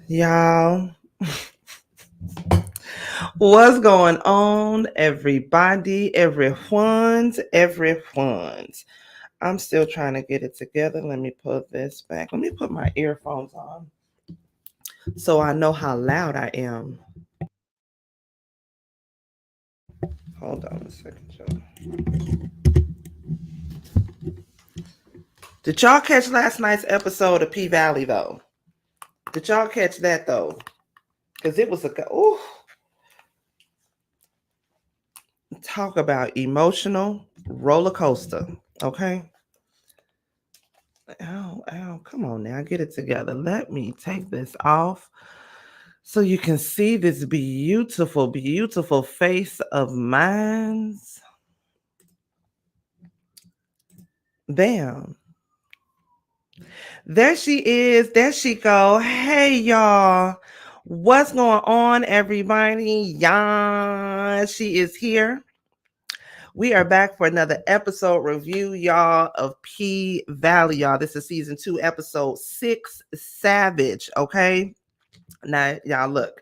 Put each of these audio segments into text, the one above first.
Y'all, what's going on, everybody? Everyone's. I'm still trying to get it together. Let me put this back. Let me put my earphones on so I know how loud I am. Hold on a second, y'all. Did y'all catch last night's episode of P Valley, though? Did y'all catch that, though? Because it was ooh. Talk about emotional roller coaster, okay? Ow, come on now, get it together. Let me take this off so you can see this beautiful, beautiful face of mine. Bam. There she is. There she go. Hey, y'all. What's going on, everybody? Yeah, she is here. We are back for another episode review, y'all, of P Valley, y'all. This is season 2, episode 6, Savage, okay? Now, y'all, look.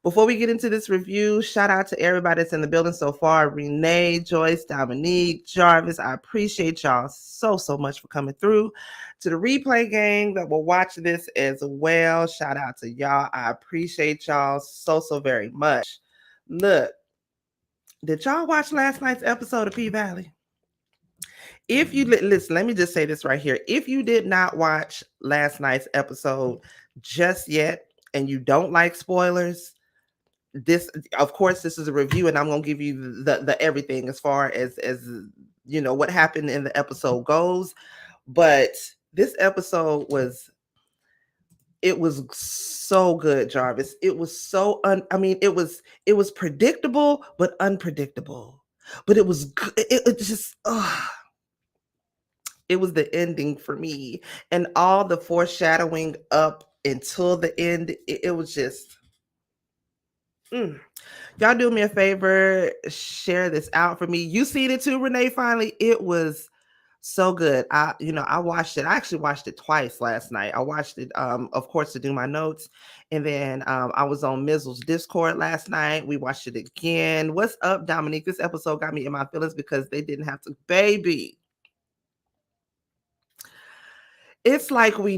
Before we get into this review, shout out to everybody that's in the building so far. Renee, Joyce, Dominique, Jarvis. I appreciate y'all so much for coming through. To the replay gang that will watch this as well, shout out to y'all. I appreciate y'all so very much. Look, did y'all watch last night's episode of P Valley? If you listen, let me just say this right here. If you did not watch last night's episode just yet and you don't like spoilers, this, of course, this is a review and I'm going to give you the everything as far as you know what happened in the episode goes. But this episode was so good, Jarvis. It was so it was predictable but unpredictable. But it was it just it was the ending for me, and all the foreshadowing up until the end. It was just Y'all do me a favor, share this out for me. You seen it too, Renee, finally? It was so good. I watched it. I actually watched it twice last night. I watched it, of course, to do my notes. And then I was on Mizzle's Discord last night. We watched it again. What's up, Dominique? This episode got me in my feelings because they didn't have to, baby. It's like we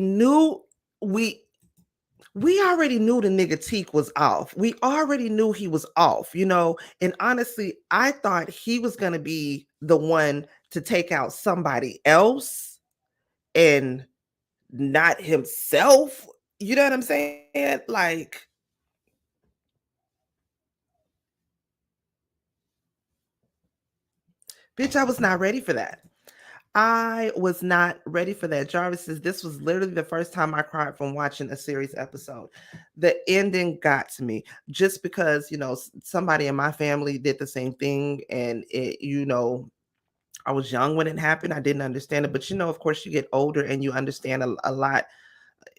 already knew the nigga Teak was off. We already knew he was off, and honestly, I thought he was going to be the one to take out somebody else and not himself. You know what I'm saying? Like, bitch, I was not ready for that. I was not ready for that. Jarvis says this was literally the first time I cried from watching a series episode. The ending got to me just because, somebody in my family did the same thing. And I was young when it happened. I didn't understand it. But, of course, you get older and you understand a lot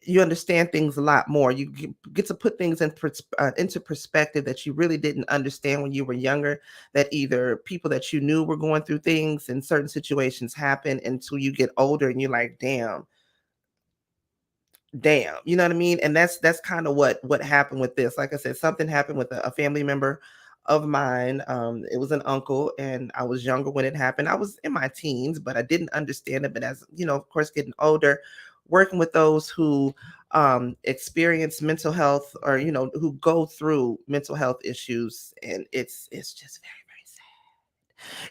you understand things a lot more. You get to put things into perspective that you really didn't understand when you were younger, that either people that you knew were going through things and certain situations happen until you get older and you're like, damn, you know what I mean? And that's kind of what happened with this. Like I said, something happened with a family member of mine. It was an uncle, and I was younger when it happened. I was in my teens, but I didn't understand it. But as you know, of course, getting older, working with those who experience mental health, or who go through mental health issues, and it's just very sad.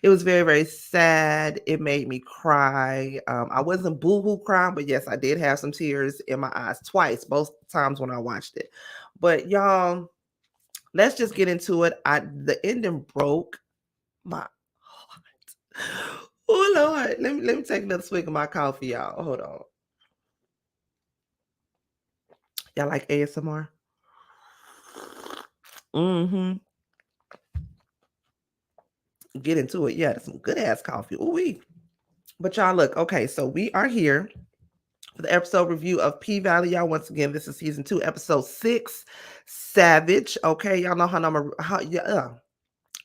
It was very, very sad. It made me cry. I wasn't boo-hoo crying, but yes, I did have some tears in my eyes twice, both times when I watched it. But y'all, let's just get into it. The ending broke my heart. Oh Lord. Let me take another swig of my coffee, y'all. Hold on. Y'all like ASMR? Mm-hmm. Get into it. Yeah, that's some good ass coffee. Ooh-wee. But y'all look, okay, so we are here for the episode review of P-Valley. Y'all, once again, this is season 2, episode 6, Savage. Okay, y'all know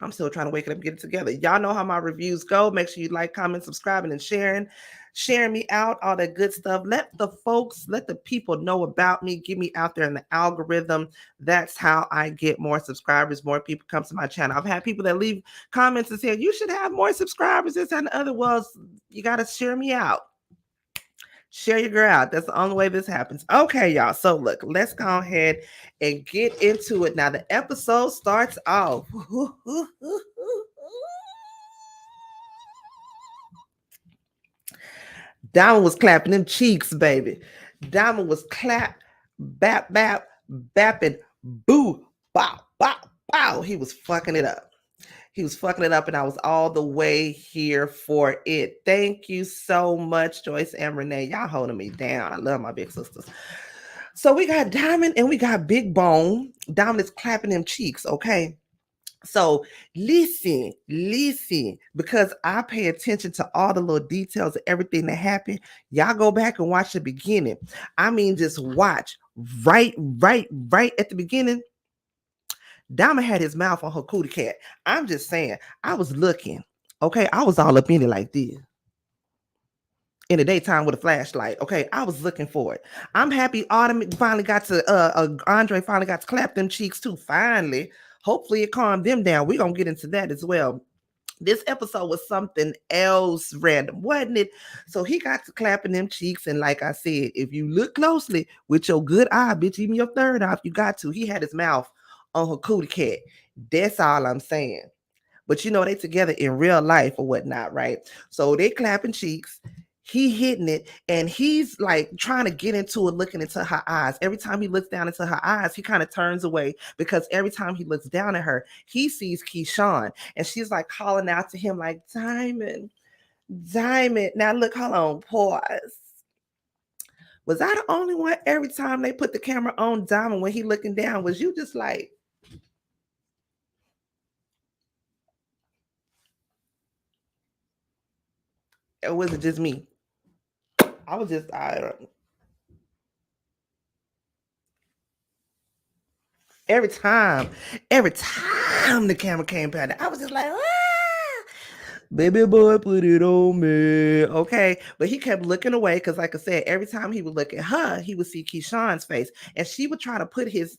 I'm still trying to wake it up and get it together. Y'all know how my reviews go. Make sure you like, comment, subscribing, and sharing me out, all that good stuff. Let the people know about me. Get me out there in the algorithm. That's how I get more subscribers. More people come to my channel. I've had people that leave comments and say, you should have more subscribers, this and the other. Well, you got to share me out. Share your girl out. That's the only way this happens. Okay, y'all. So look, let's go ahead and get into it. Now, the episode starts off. Diamond was clapping them cheeks, baby. Diamond was bapping, boo, bow, bow, bow. He was fucking it up. He was fucking it up, and I was all the way here for it. Thank you so much, Joyce and Renee. Y'all holding me down. I love my big sisters. So we got Diamond and we got Big Bone. Diamond is clapping them cheeks, okay? So listen, because I pay attention to all the little details of everything that happened. Y'all go back and watch the beginning. I mean, just watch right at the beginning. Diamond had his mouth on her cootie cat. I'm just saying, I was looking. Okay, I was all up in it like this in the daytime with a flashlight. Okay, I was looking for it. I'm happy Autumn finally got to Andre finally got to clap them cheeks too. Finally, hopefully it calmed them down. We're gonna get into that as well. This episode was something else random, wasn't it? So he got to clapping them cheeks, and like I said, if you look closely with your good eye, bitch, even your third eye, if you got to, he had his mouth on her cootie cat. That's all I'm saying. But you know, they together in real life or whatnot, right? So they clapping cheeks. He hitting it, and he's like trying to get into it, looking into her eyes. Every time he looks down into her eyes, he kind of turns away, because every time he looks down at her, he sees Keyshawn, and she's like calling out to him like, Diamond, Diamond. Now look, hold on, pause. Was I the only one every time they put the camera on Diamond when he looking down? Was you just like, or was it just me? I was just, I don't. Every time, the camera came back, I was just like, baby boy, put it on me. Okay. But he kept looking away because, like I said, every time he would look at her, he would see Keyshawn's face. And she would try to put his,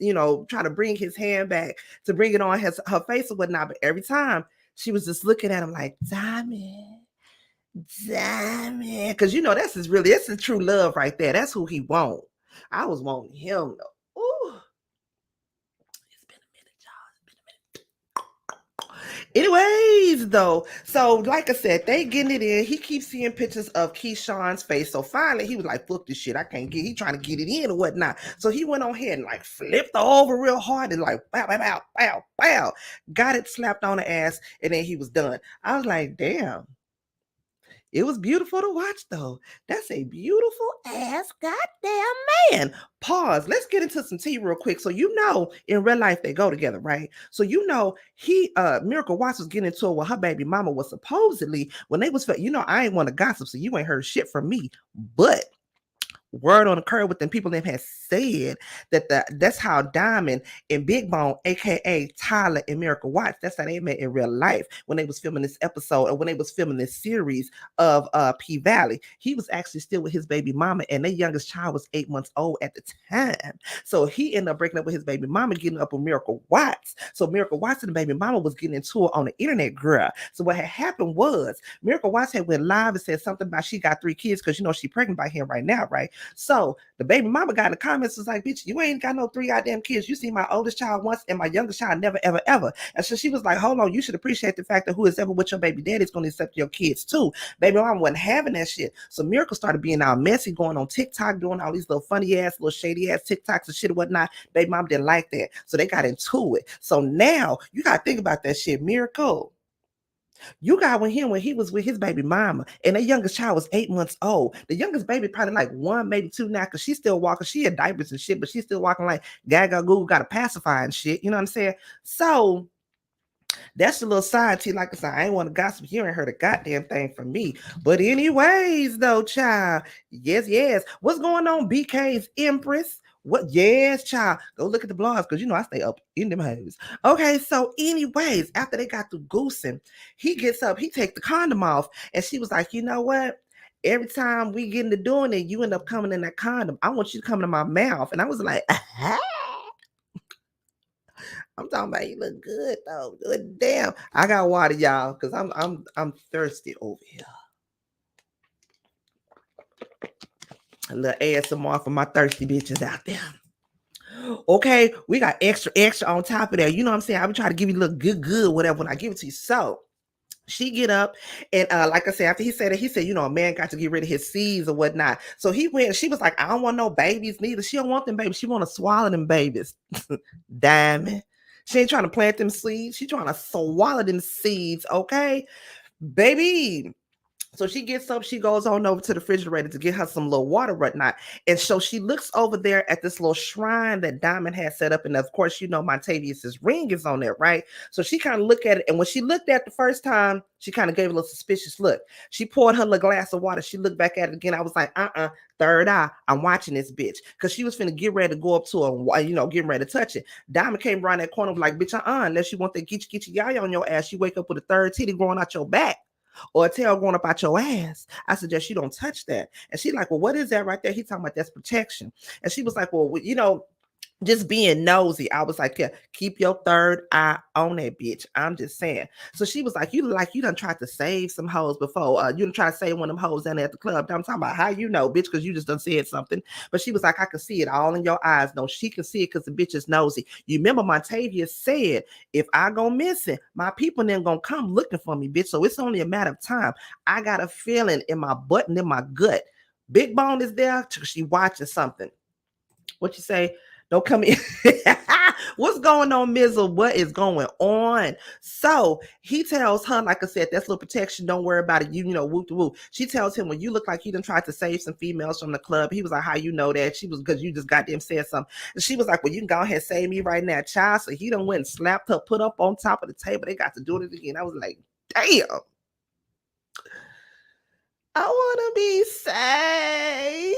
try to bring his hand back to bring it on her face or whatnot. But every time she was just looking at him like, Diamond. Because that's that's his true love right there. That's who he want. I was wanting him though. Ooh. It's been a minute, y'all. Anyways, though, so like I said, they getting it in. He keeps seeing pictures of Keyshawn's face. So finally, he was like, "Fuck this shit! I can't get." He trying to get it in or whatnot. So he went on ahead and like flipped her over real hard and like bow, bow, bow, bow, bow, got it slapped on the ass, and then he was done. I was like, damn. It was beautiful to watch, though. That's a beautiful ass goddamn man. Pause. Let's get into some tea real quick. So in real life they go together, right? So he Miracle Watts was getting into it with her baby mama was supposedly when they was I ain't want to gossip, so you ain't heard shit from me. But word on the curve with them people that had said that's how Diamond and Big Bone, aka Tyler and Miracle Watts, that's how they met in real life when they was filming this episode or when they was filming this series of P Valley. He was actually still with his baby mama, and their youngest child was 8 months old at the time. So he ended up breaking up with his baby mama, getting up with Miracle Watts. So Miracle Watts and the baby mama was getting into it on the internet, girl. So what had happened was Miracle Watts had went live and said something about she got 3 kids because she pregnant by him right now, right? So the baby mama got in the comments was like, bitch, you ain't got no 3 goddamn kids. You see my oldest child once and my youngest child never, ever, ever. And so she was like, hold on, you should appreciate the fact that who is ever with your baby daddy is going to accept your kids too. Baby mama wasn't having that shit. So Miracle started being all messy, going on TikTok, doing all these little funny ass, little shady ass TikToks and shit and whatnot. Baby mom didn't like that. So they got into it. So now you got to think about that shit. Miracle, you got with him when he was with his baby mama, and the youngest child was 8 months old. The youngest baby probably like 1, maybe 2 now, because she's still walking. She had diapers and shit, but she's still walking like gaga goo, got a pacifier and shit. You know what I'm saying? So that's a little side tea. Like I said, I ain't want to gossip. You ain't heard a goddamn thing from me. But anyways, though, child. Yes. What's going on, BK's Empress? What? Yes, child. Go look at the blogs because I stay up in them hoes. Okay, so anyways, after they got through goosing, he gets up, he takes the condom off, and she was like, you know what? Every time we get into doing it, you end up coming in that condom. I want you to come into my mouth. And I was like, I'm talking about you look good though. Good damn. I got water, y'all, because I'm thirsty over here. A little ASMR for my thirsty bitches out there. Okay, we got extra on top of that. You know what I'm saying? I be trying to give you a little good, whatever when I give it to you. So she get up and like I said, after he said it, he said, a man got to get rid of his seeds or whatnot. So he went, she was like, I don't want no babies neither. She don't want them babies. She want to swallow them babies. Diamond. She ain't trying to plant them seeds. She trying to swallow them seeds, okay? Baby. So she gets up, she goes on over to the refrigerator to get her some little water, whatnot. And so she looks over there at this little shrine that Diamond had set up. And of course, Montavious' ring is on there, right? So she kind of looked at it. And when she looked at it the first time, she kind of gave a little suspicious look. She poured her little glass of water. She looked back at it again. I was like, third eye, I'm watching this bitch. Because she was finna get ready to go up to her, getting ready to touch it. Diamond came around that corner like, bitch, unless you want that get you yaya on your ass, you wake up with a third titty growing out your back or a tail going up out your ass. I suggest you don't touch that. And she like, well, what is that right there? He talking about that's protection. And she was like, well, just being nosy. I was like, yeah, keep your third eye on that bitch. I'm just saying. So she was like, you done tried to save some hoes before. You done try to save one of them hoes down there at the club. I'm talking about how bitch, because you just done said something. But she was like, I can see it all in your eyes. No, she can see it because the bitch is nosy. You remember Montavia said, if I go missing, my people then gonna come looking for me, bitch. So it's only a matter of time. I got a feeling in my butt and in my gut. Big Bone is there. She watching something. What you say? Don't come in. What's going on, Mizzle? What is going on? So he tells her, like I said, that's little protection. Don't worry about it. Whoop de whoop. She tells him, when you look like you done tried to save some females from the club. He was like, how you know that? She was, because you just goddamn said something. And she was like, well, you can go ahead and save me right now, child. So he done went and slapped her, put up on top of the table. They got to do it again. I was like, damn. I want to be saved.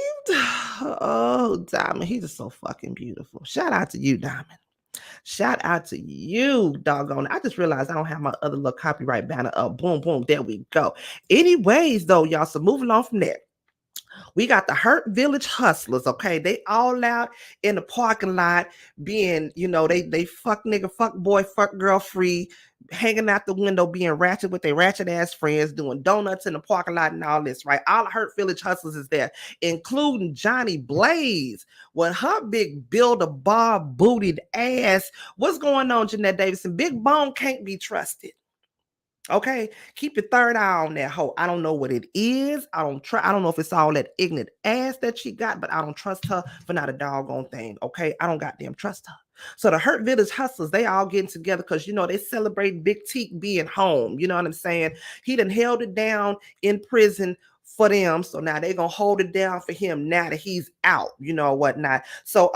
Oh, Diamond, he's just so fucking beautiful. Shout out to you, Diamond. Shout out to you, doggone it. I just realized I don't have my other little copyright banner up. Boom, boom. There we go. Anyways, though, y'all, so moving on from that. We got the Hurt Village Hustlers, okay? They all out in the parking lot being, they fuck nigga, fuck boy, fuck girl free, hanging out the window, being ratchet with their ratchet ass friends, doing donuts in the parking lot and all this, right? All the Hurt Village Hustlers is there, including Johnny Blaze with her big build-a-bar booted ass. What's going on, Jeanette Davidson? Big Bone can't be trusted. Okay, keep your third eye on that hoe. I don't know what it is. I don't know if it's all that ignorant ass that she got, but I don't trust her for not a doggone thing. Okay, I don't goddamn trust her. So the Hurt Village Hustlers, they all getting together because they celebrate Big Teak being home. You know what I'm saying? He done held it down in prison for them, so now they gonna hold it down for him now that he's out. Whatnot. So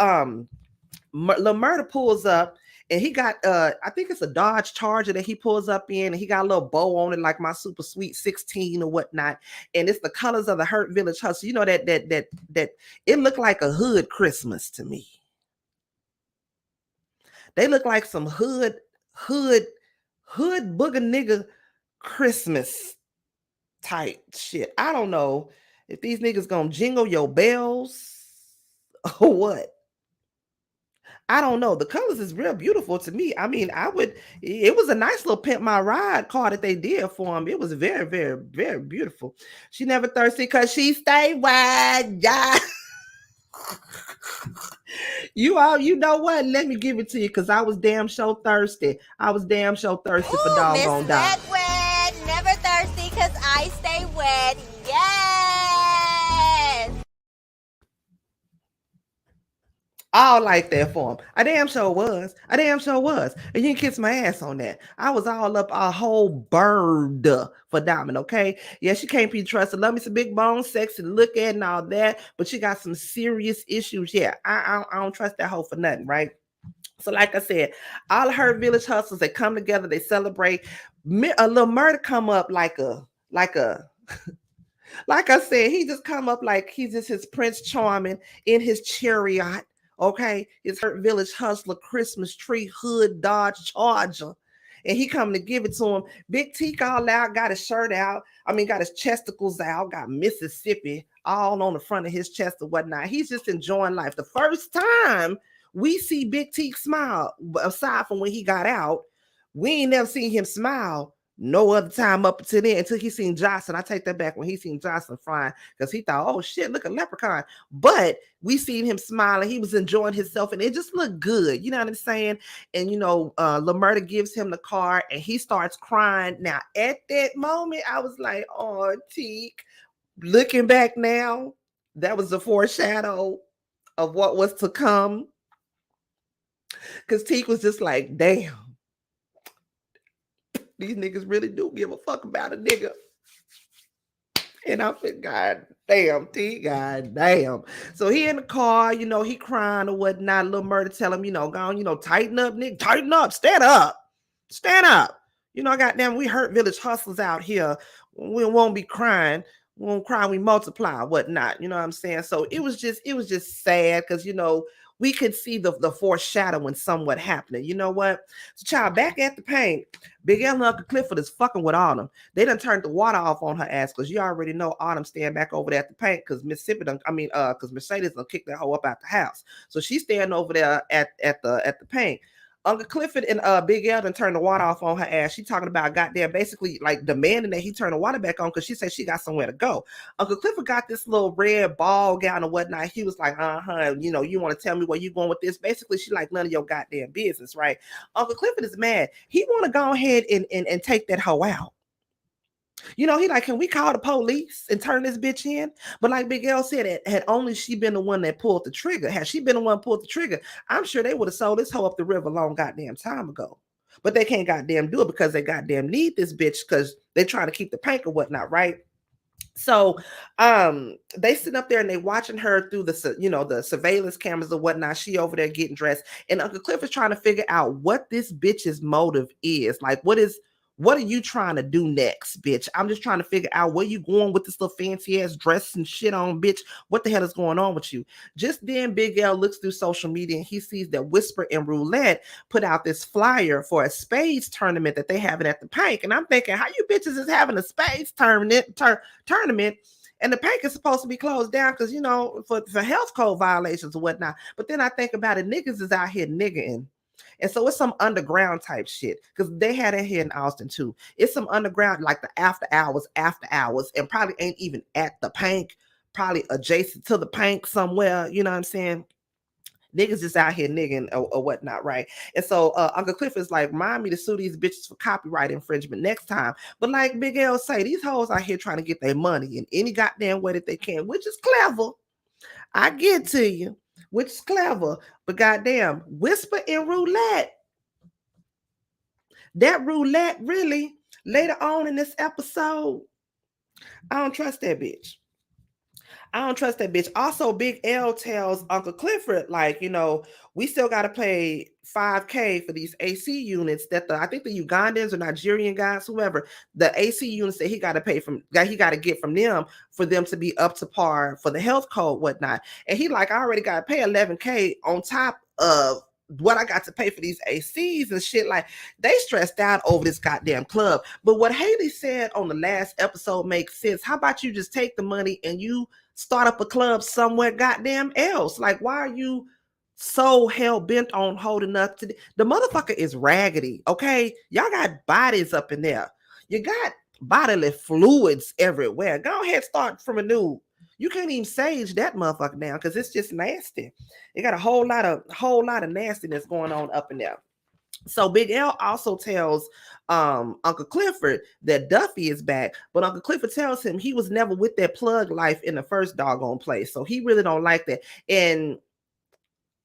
Lil Murda pulls up. And he got I think it's a Dodge Charger that he pulls up in, and he got a little bow on it like my super sweet 16 or whatnot. And it's the colors of the Hurt Village Hustle. You know that it looked like a hood Christmas to me. They look like some hood booger nigga Christmas type shit. I don't know if these niggas gonna jingle your bells or what. I don't know. The colors is real beautiful to me. I mean, it was a nice little Pimp My Ride car that they did for him. It was very, very, very beautiful. She never thirsty because she stay wide. Yeah. You know what? Let me give it to you because I was damn so thirsty. I was damn so thirsty for doggone dog. Wet, never thirsty because I stay wet. Yes. All like that for him. I damn sure was. I damn sure was. And you can kiss my ass on that. I was all up a whole bird for Diamond, okay? Yeah, she can't be trusted. Love me some big bones, sexy to look at and all that, but she got some serious issues. Yeah, I don't trust that hoe for nothing, right? So, like I said, all of her village hustles, they come together, they celebrate. A little murder come up like like I said, he just come up like he's just his Prince Charming in his chariot. Okay, his Hurt Village Hustler Christmas tree hood Dodge Charger, and he coming to give it to him. Big Teak all out, got his shirt out. I mean, got his chesticles out, got Mississippi all on the front of his chest or whatnot. He's just enjoying life. The first time we see Big Teak smile, aside from when he got out, we ain't never seen him smile no other time up until then, until he seen Jocelyn. I take that back, when he seen Jocelyn flying, because he thought, oh shit, look, a leprechaun. But we seen him smiling, he was enjoying himself, and it just looked good. You know what I'm saying? And you know, Lamerta gives him the car and he starts crying. Now, at that moment, I was like, oh, Teak. Looking back now, that was a foreshadow of what was to come. Because Teak was just like, damn. These niggas really do give a fuck about a nigga. And I said, God damn, T, God damn. So he in the car, you know, he crying or whatnot. Little Murder tell him, you know, go on, you know, tighten up, nigga, tighten up, stand up, stand up. You know, goddamn, we Hurt Village hustlers out here. We won't be crying. We won't cry, we multiply, whatnot. You know what I'm saying? So it was just sad because, you know, we could see the foreshadowing somewhat happening. You know what? So, child, back at the paint, Big L and Uncle Clifford is fucking with Autumn. They done turned the water off on her ass because you already know Autumn staying back over there at the paint because Mississippi because Mercedes done kicked that hoe up out the house. So she's staying over there at the paint. Uncle Clifford and Big L done turned the water off on her ass. She talking about goddamn basically like demanding that he turn the water back on because she said she got somewhere to go. Uncle Clifford got this little red ball gown or whatnot. He was like, you know, you want to tell me where you going with this? Basically, she like none of your goddamn business, right? Uncle Clifford is mad. He want to go ahead and take that hoe out. You know, he like, can we call the police and turn this bitch in? But like Big L said, had only she been the one that pulled the trigger, had she been the one pulled the trigger, I'm sure they would have sold this hoe up the river a long goddamn time ago. But they can't goddamn do it because they goddamn need this bitch because they're trying to keep the pank or whatnot, right? So they sit up there and they watching her through the, you know, the surveillance cameras or whatnot. She over there getting dressed, and Uncle Cliff is trying to figure out what this bitch's motive is. Like, what are you trying to do next, bitch? I'm just trying to figure out where you going with this little fancy ass dress and shit on, bitch. What the hell is going on with you? Just then, Big L looks through social media and he sees that Whisper and Roulette put out this flyer for a spades tournament that they having at the Pank. And I'm thinking, how you bitches is having a spades tournament, and the Pank is supposed to be closed down because, you know, for health code violations or whatnot. But then I think about it, niggas is out here niggering. And so it's some underground type shit because they had it here in Austin too. It's some underground, like the after hours, and probably ain't even at the Pank, probably adjacent to the Pank somewhere. You know what I'm saying? Niggas just out here nigging or whatnot, right? And so Uncle Cliff is like, remind me to sue these bitches for copyright infringement next time. But like Big L say, these hoes out here trying to get their money in any goddamn way that they can, which is clever. I get to you, which is clever. But goddamn, Whisper and Roulette. That Roulette really, later on in this episode, I don't trust that bitch. I don't trust that bitch. Also, Big L tells Uncle Clifford, like, we still got to pay 5K for these AC units that I think the Ugandans or Nigerian guys, whoever, the AC units that he got to pay from, that he got to get from them for them to be up to par for the health code, whatnot. And he like, I already got to pay 11K on top of what I got to pay for these ACs and shit. Like, they stressed out over this goddamn club. But what Haley said on the last episode makes sense. How about you just take the money and you start up a club somewhere goddamn else? Like, why are you so hell bent on holding up to the motherfucker is raggedy, okay? Y'all got bodies up in there. You got bodily fluids everywhere. Go ahead, start from a new. You can't even sage that motherfucker down because it's just nasty. You got a whole lot of nastiness going on up in there. So Big L also tells Uncle Clifford that Duffy is back, but Uncle Clifford tells him he was never with that plug life in the first doggone place. So he really don't like that. And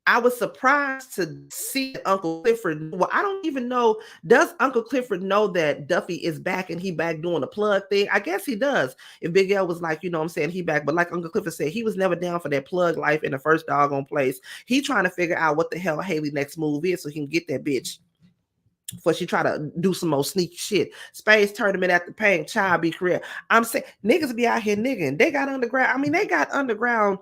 I was surprised to see Uncle Clifford. Well, I don't even know. Does Uncle Clifford know that Duffy is back and he back doing the plug thing? I guess he does. If Big L was like, what I'm saying, he back. But like Uncle Clifford said, he was never down for that plug life in the first doggone place. He trying to figure out what the hell Haley next move is so he can get that bitch before she try to do some more sneaky shit. Space tournament at the Paying Child Be career. I'm saying niggas be out here nigging. They got underground. I mean, they got underground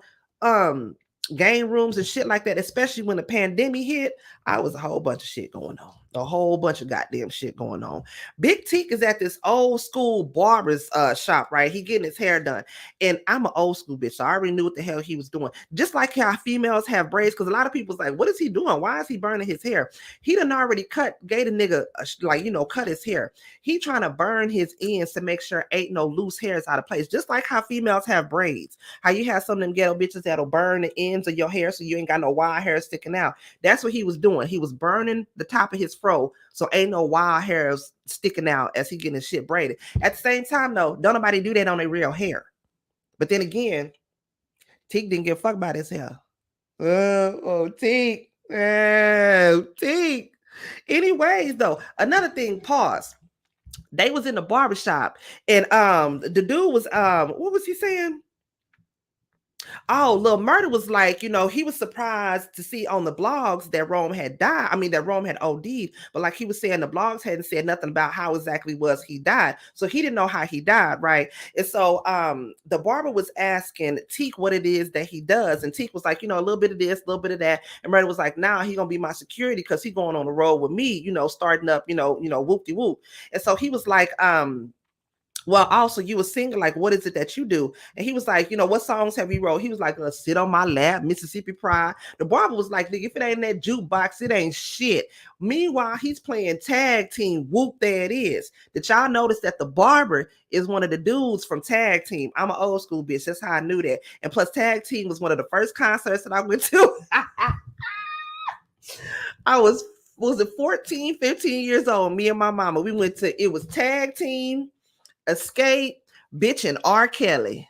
game rooms and shit like that, especially when the pandemic hit. I was a whole bunch of shit going on. A whole bunch of goddamn shit going on. Big Teak is at this old school barber's shop, right? He getting his hair done. And I'm an old school bitch, so I already knew what the hell he was doing. Just like how females have braids, because a lot of people's like, what is he doing? Why is he burning his hair? He done already gave the nigga, cut his hair. He trying to burn his ends to make sure ain't no loose hairs out of place. Just like how females have braids. How you have some of them ghetto bitches that'll burn the ends of your hair so you ain't got no wild hair sticking out. That's what he was doing. He was burning the top of his fro so ain't no wild hairs sticking out as he getting his shit braided. At the same time, though, don't nobody do that on their real hair. But then again, Teak didn't give a fuck about his hair. Teak. Teak. Anyways, though, another thing, pause. They was in the barbershop and the dude was what was he saying? Oh, Lil Murder was like, he was surprised to see on the blogs that Rome had died. I mean, that Rome had OD'd, but like he was saying, the blogs hadn't said nothing about how exactly was he died. So he didn't know how he died, right? And so the barber was asking Teak what it is that he does. And Teak was like, a little bit of this, a little bit of that. And Murder was like, nah, he gonna be my security because he going on the road with me, starting up, whoop-de-whoop. And so he was like, well, also you were singing, like, what is it that you do? And he was like, what songs have you wrote? He was like, Sit on My Lap, Mississippi Pride. The barber was like, nigga, if it ain't that jukebox, it ain't shit. Meanwhile, he's playing Tag Team, Whoop, there it is. Did y'all notice that the barber is one of the dudes from Tag Team? I'm an old school bitch. That's how I knew that. And plus, Tag Team was one of the first concerts that I went to. I was it 14, 15 years old, me and my mama. We went to, it was Tag Team, Escape, bitch, and R. Kelly.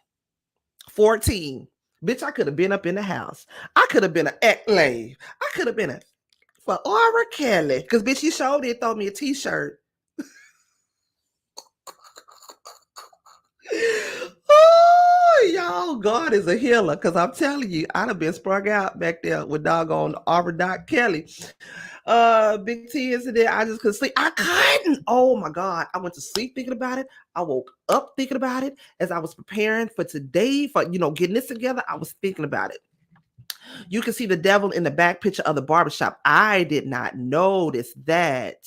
14. Bitch, I could have been up in the house. I could have been an slave. I could have been a for R. Kelly. Because bitch, you showed it, throw me a t-shirt. Oh, y'all, God is a healer. Because I'm telling you, I'd have been sprung out back there with doggone R. Kelly. Big T incident. I just couldn't sleep. I couldn't. Oh my God. I went to sleep thinking about it. I woke up thinking about it as I was preparing for today, for getting this together. I was thinking about it. You can see the devil in the back picture of the barbershop. I did not notice that.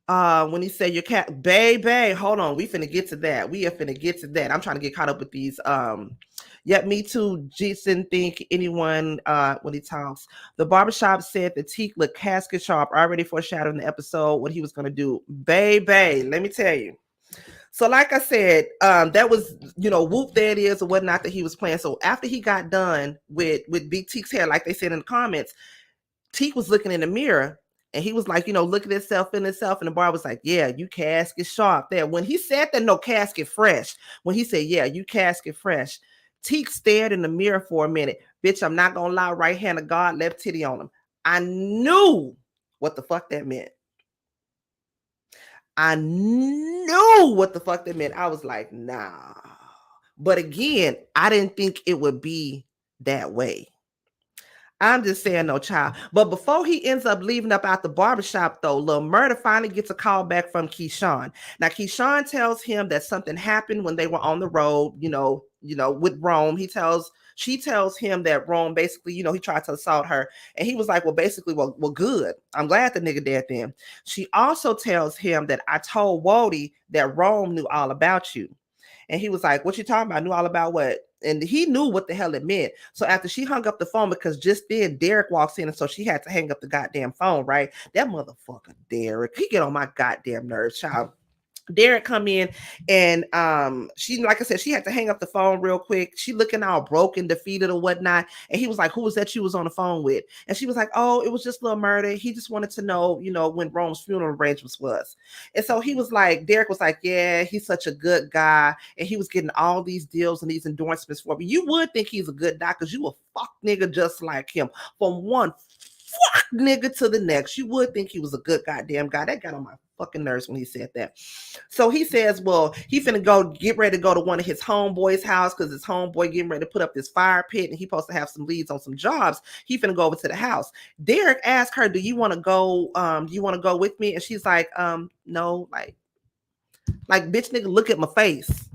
When he said your cat, baby, hold on, we finna get to that. We are finna get to that. I'm trying to get caught up with these. Yep, me too. Jason think anyone when he talks. The barbershop said the Teak looked casket sharp, already foreshadowing the episode what he was gonna do. Baby, let me tell you. So, like I said, that was, whoop, there it is, or whatnot that he was playing. So after he got done with Big Teak's hair, like they said in the comments, Teak was looking in the mirror. And he was like, look at himself in himself. And the bar was like, yeah, you casket sharp there. When he said that, no, casket fresh. When he said, yeah, you casket fresh. Teak stared in the mirror for a minute. Bitch, I'm not going to lie. Right hand of God, left titty on him. I knew what the fuck that meant. I knew what the fuck that meant. I was like, nah. But again, I didn't think it would be that way. I'm just saying, no, child. But before he ends up leaving up out the barbershop, though, Lil Murda finally gets a call back from Keyshawn. Now, Keyshawn tells him that something happened when they were on the road, with Rome. She tells him that Rome basically, he tried to assault her. And he was like, well, basically, well, good. I'm glad the nigga dead then. She also tells him that I told Wody that Rome knew all about you. And he was like, what you talking about? I knew all about what? And he knew what the hell it meant. So after she hung up the phone, because just then Derek walks in, and so she had to hang up the goddamn phone, right? That motherfucker Derek, he get on my goddamn nerves, child. Derek come in, and she, like I said, she had to hang up the phone real quick. She looking all broken, defeated or whatnot. And he was like, who was that you was on the phone with? And she was like, oh, it was just Lil Murda. He just wanted to know, when Rome's funeral arrangements was. And so he was like, Derek was like, yeah, he's such a good guy, and he was getting all these deals and these endorsements for me. You would think he's a good guy, because you a fuck nigga just like him. From one fuck nigga to the next. You would think he was a good goddamn guy. That got on my fucking nerves when he said that. So he says, well, he finna get ready to go to one of his homeboys' house, because his homeboy getting ready to put up this fire pit, and he supposed to have some leads on some jobs. He finna go over to the house. Derek asked her, do you want to go? Do you want to go with me? And she's like, no, like bitch nigga, look at my face.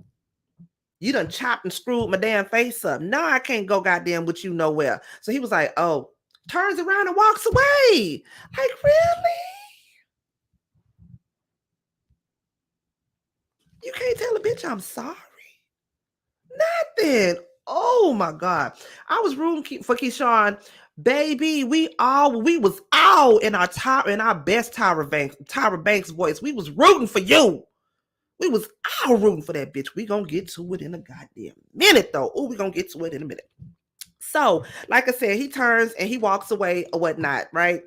You done chopped and screwed my damn face up. No, I can't go goddamn with you nowhere. So he was like, oh, turns around and walks away. Like, really? You can't tell a bitch I'm sorry? Nothing. Oh my God. I was rooting for Keyshawn. Baby, we was all in our best Tyra Banks voice. We was rooting for you. We was all rooting for that bitch. We gonna get to it in a goddamn minute, though. Oh, we gonna get to it in a minute. So, like I said, he turns and he walks away or whatnot, right?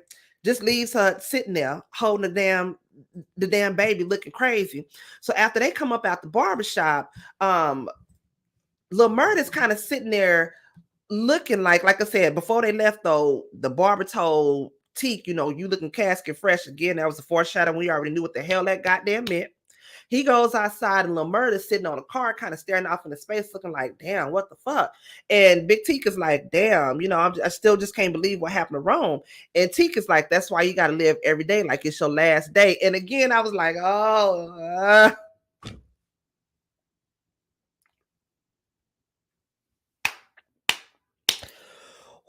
Just leaves her sitting there holding the damn baby, looking crazy. So after they come up out the barbershop, Lil Murda's kind of sitting there looking like I said, before they left, though, the barber told Teak, you looking casket fresh again. That was a foreshadowing. We already knew what the hell that goddamn meant. He goes outside, and Lil Murda's sitting on a car, kind of staring off into space, looking like, damn, what the fuck? And Big Teak is like, damn, I still just can't believe what happened to Rome. And Teak is like, that's why you got to live every day like it's your last day. And again, I was like, oh,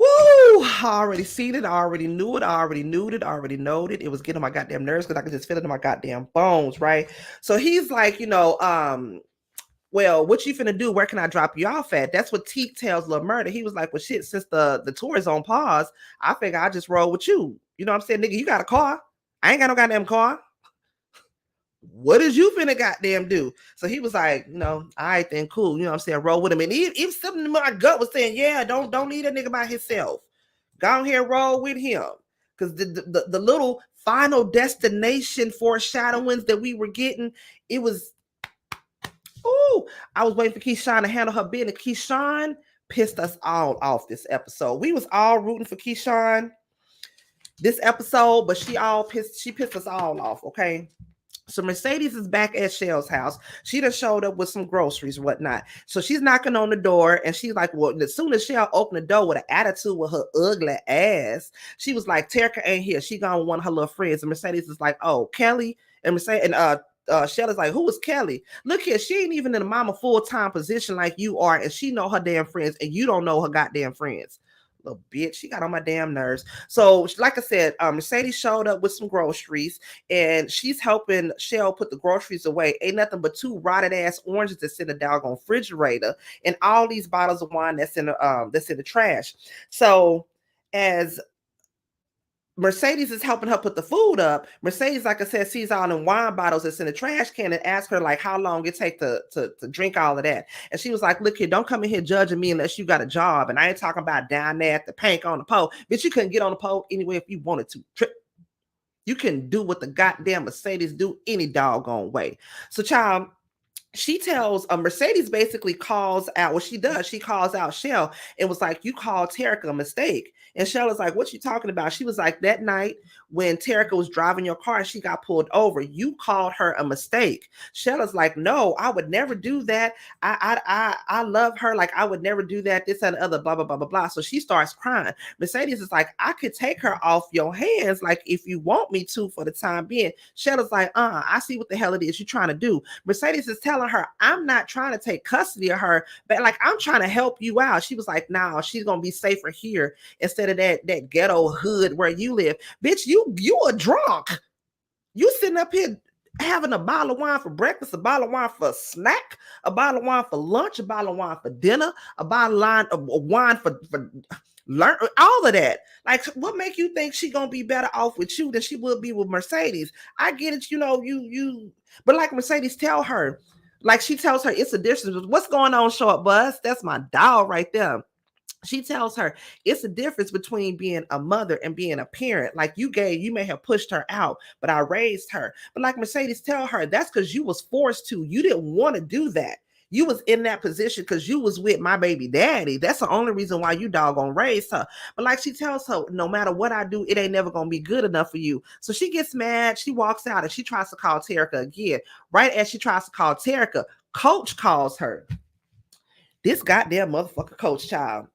woo! I already seen it. I already knew it. I already knew it. I already knowed it. It was getting on my goddamn nerves, because I could just feel it in my goddamn bones, right? So he's like, well, what you finna do? Where can I drop you off at? That's what Teak tells Lil Murda. He was like, well, shit, since the tour is on pause, I figure I'll just roll with you. You know what I'm saying? Nigga, you got a car. I ain't got no goddamn car. What is you finna goddamn do? So he was like, all right, then cool. You know what I'm saying? Roll with him. And even something in my gut was saying, yeah, don't need a nigga by himself. Go on here, roll with him. Because the little final destination foreshadowings that we were getting, it was, I was waiting for Keyshawn to handle her business. Keyshawn pissed us all off this episode. We was all rooting for Keyshawn this episode, but she pissed us all off, okay? So Mercedes is back at Shell's house. She done showed up with some groceries and whatnot. So she's knocking on the door, and she's like, well, as soon as Shell opened the door with an attitude with her ugly ass, she was like, Terica ain't here. She gone with one of her little friends. And Mercedes is like, oh, Kelly. And Mercedes and Shell is like, who is Kelly? Look here, she ain't even in a mama full-time position like you are, and she know her damn friends, and you don't know her goddamn friends. Little bitch, she got on my damn nerves. So, like I said, Mercedes showed up with some groceries, and she's helping Shell put the groceries away. Ain't nothing but 2 rotted ass oranges that's in the doggone refrigerator, and all these bottles of wine that's in the trash. So, as Mercedes is helping her put the food up, Mercedes, like I said, sees all them wine bottles that's in the trash can and asks her like how long it take to drink all of that. And she was like, look here, don't come in here judging me unless you got a job. And I ain't talking about down there at the Pank on the pole. Bitch, you couldn't get on the pole anyway if you wanted to. You can do what the goddamn Mercedes do any doggone way. So, child, she tells Mercedes basically calls out what she does. She calls out Shell and was like, you called Terica a mistake. And Shell is like, what you talking about? She was like, that night when Terica was driving your car and she got pulled over. You called her a mistake. Sheila's like, no, I would never do that. I love her. Like, I would never do that. This and the other, blah, blah, blah, blah, blah. So she starts crying. Mercedes is like, I could take her off your hands, like, if you want me to for the time being. Sheila's like, I see what the hell it is you're trying to do. Mercedes is telling her, I'm not trying to take custody of her, but like, I'm trying to help you out. She was like, no, she's gonna be safer here instead of that ghetto hood where you live. Bitch, you a drunk. You sitting up here having a bottle of wine for breakfast, a bottle of wine for a snack, a bottle of wine for lunch, a bottle of wine for dinner, a bottle of wine for learn, all of that. Like, what make you think she gonna be better off with you than she would be with Mercedes? I get it, you but like Mercedes tell her, like she tells her, it's a difference. What's going on, Short Buzz? That's my dog right there. She tells her it's a difference between being a mother and being a parent. Like, you may have pushed her out, but I raised her. But like Mercedes tell her, that's because you was forced to. You didn't want to do that. You was in that position because you was with my baby daddy. That's the only reason why you doggone raised her. But like she tells her, no matter what I do, it ain't never gonna be good enough for you. So she gets mad. She walks out and she tries to call Terica again. Right as she tries to call Terica, Coach calls her. This goddamn motherfucker Coach, child.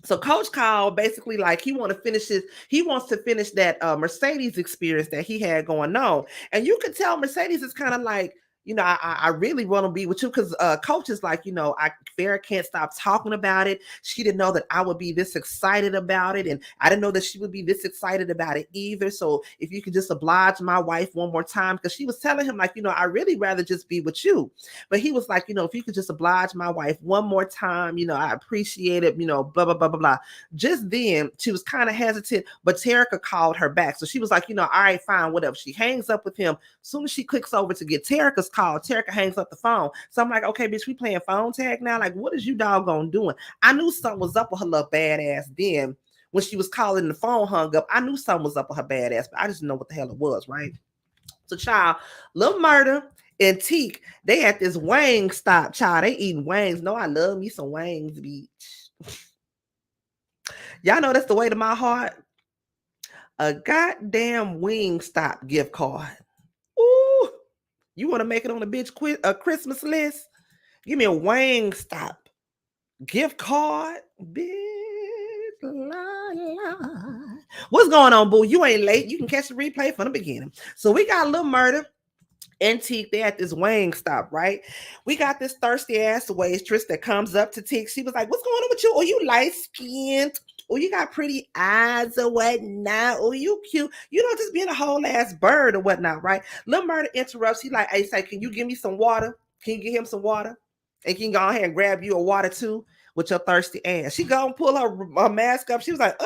So Coach called basically like he wants to finish that Mercedes experience that he had going on. And you could tell Mercedes is kind of like, I really want to be with you, because Coach is like, Farrah can't stop talking about it. She didn't know that I would be this excited about it, and I didn't know that she would be this excited about it either. So if you could just oblige my wife one more time, because she was telling him like, I really rather just be with you. But he was like, if you could just oblige my wife one more time, I appreciate it, blah, blah, blah, blah, blah. Just then she was kind of hesitant, but Terica called her back. So she was like, all right, fine, whatever. She hangs up with him. As soon as she clicks over to get Terica's call, Terica hangs up the phone. So I'm like, okay, bitch, we playing phone tag now? Like, what is you doggone doing? I knew something was up with her little badass then. When she was calling, the phone hung up. I knew something was up with her badass, but I just didn't know what the hell it was, right? So, child, Lil Murder and Teak, they at this wang stop, child. They eating wangs. No, I love me some wangs, bitch. Y'all know that's the way to my heart. A goddamn Wingstop gift card. Ooh. You want to make it on a Christmas list? Give me a Wingstop gift card, bitch. What's going on, boo? You ain't late. You can catch the replay from the beginning. So we got a Lil Murder and Teak. They at this Wingstop, right? We got this thirsty ass waitress that comes up to Teak. She was like, "What's going on with you? Oh, you light skinned. Oh, you got pretty eyes or whatnot. Oh, you cute. Just being a whole ass bird or whatnot, right?" Lil Murder interrupts. He like, "Hey, say, can you give me some water? Can you get him some water? And can you go ahead and grab you a water too with your thirsty ass?" She go and pull her mask up. She was like,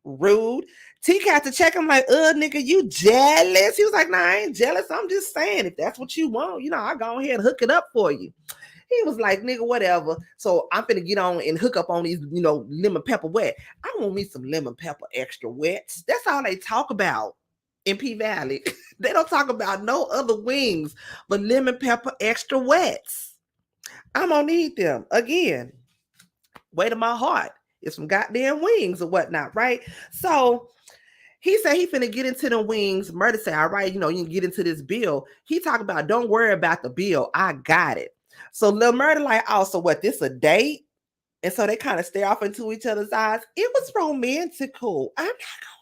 rude. Teak had to check him like, nigga, you jealous? He was like, nah, I ain't jealous. I'm just saying, if that's what you want, I'll go ahead and hook it up for you. He was like, nigga, whatever. So I'm finna get on and hook up on these, lemon pepper wet. I want me some lemon pepper extra wets. That's all they talk about in P Valley. They don't talk about no other wings but lemon pepper extra wets. I'm gonna need them again. Way to my heart. It's some goddamn wings or whatnot, right? So he said he finna get into the wings. Murder said, all right, you can get into this bill. He talked about, don't worry about the bill. I got it. So Lil Murder like, oh, so what, this a date? And so they kind of stare off into each other's eyes. It was romantical. I'm not gonna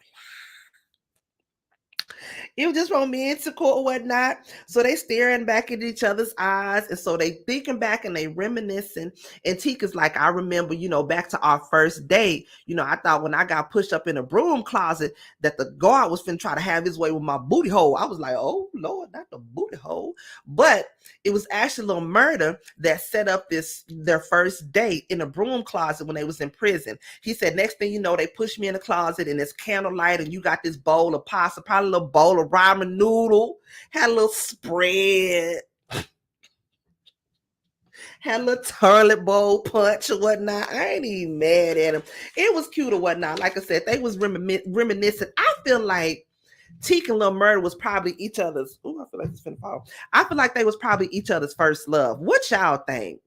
it was just romantic or whatnot. So they staring back at each other's eyes. And so they thinking back and they reminiscing. And Tika's like, I remember, back to our first date. I thought when I got pushed up in a broom closet that the guard was finna try to have his way with my booty hole. I was like, oh Lord, not the booty hole. But it was actually Lil Murder that set up their first date in a broom closet when they was in prison. He said, next thing you know, they pushed me in the closet and it's candlelight and you got this bowl of pasta, probably a little bowl of ramen noodle, had a little spread, had a little toilet bowl punch or whatnot. I ain't even mad at him. It was cute or whatnot. Like I said, they was reminiscent. I feel like Teak and Lil Murder was probably each other's. Ooh, I feel like it's finna fall. I feel like they was probably each other's first love. What y'all think?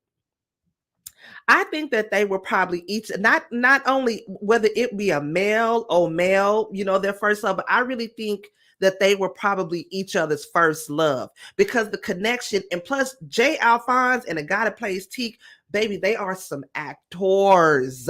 I think that they were probably each not only whether it be a male or male, their first love, but I really think that they were probably each other's first love because the connection, and plus Jay Alphonse and the guy that plays Teak, baby, they are some actors.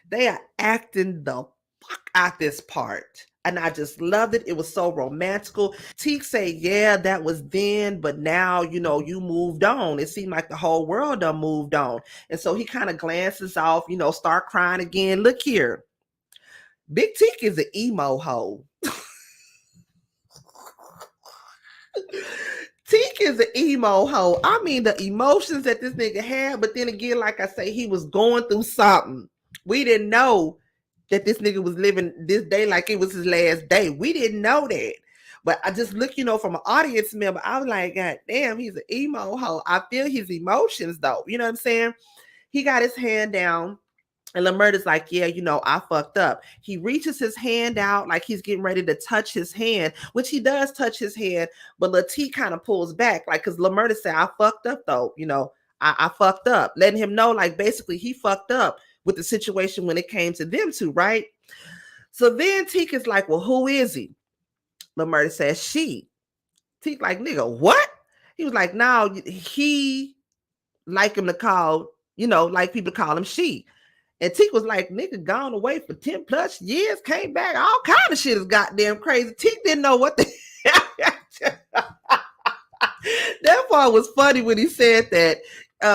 They are acting the fuck out this part. And I just loved it. It was so romantical. Teak say, yeah, that was then, but now, you moved on. It seemed like the whole world done moved on. And so he kind of glances off, start crying again. Look here. Big Teak is an emo hoe. Teak is an emo hoe. I mean, the emotions that this nigga had, but then again, like I say, he was going through something. We didn't know that this nigga was living this day like it was his last day. We didn't know that. But I just look, from an audience member, I was like, God damn, he's an emo hoe. I feel his emotions though. You know what I'm saying? He got his hand down. And Lamurda's like, yeah, I fucked up. He reaches his hand out like he's getting ready to touch his hand, which he does touch his hand, but Latif kind of pulls back, like, because Lamurda said, I fucked up though, I fucked up, letting him know, like, basically he fucked up with the situation when it came to them two, right? So then Teak is like, well, who is he? Lamurda says, she. Teak like, nigga, what? He was like, no, he like him to call, like people call him she. And Teak was like, nigga gone away for 10 plus years, came back, all kind of shit is goddamn crazy. Teak didn't know what the that part was funny when he said that.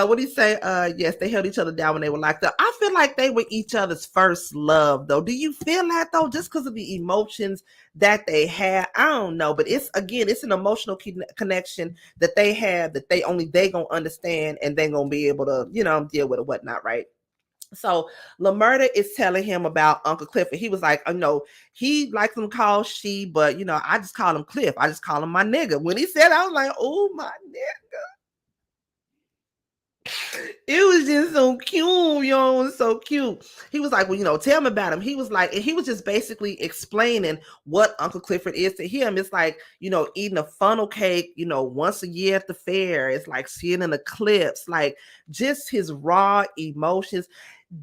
What he say? Yes, they held each other down when they were locked up. I feel like they were each other's first love, though. Do you feel that though? Just because of the emotions that they had, I don't know. But it's an emotional connection that they have that they gonna understand and they gonna be able to deal with it, whatnot, right? So Lamurda is telling him about Uncle Cliff, and he was like, he likes him called she, but I just call him Cliff. I just call him my nigga. When he said, I was like, oh my nigga. It was just so cute, yo. It was so cute. He was like, well, tell me about him. He was like, and he was just basically explaining what Uncle Clifford is to him. It's like, eating a funnel cake, once a year at the fair. It's like seeing an eclipse, like just his raw emotions.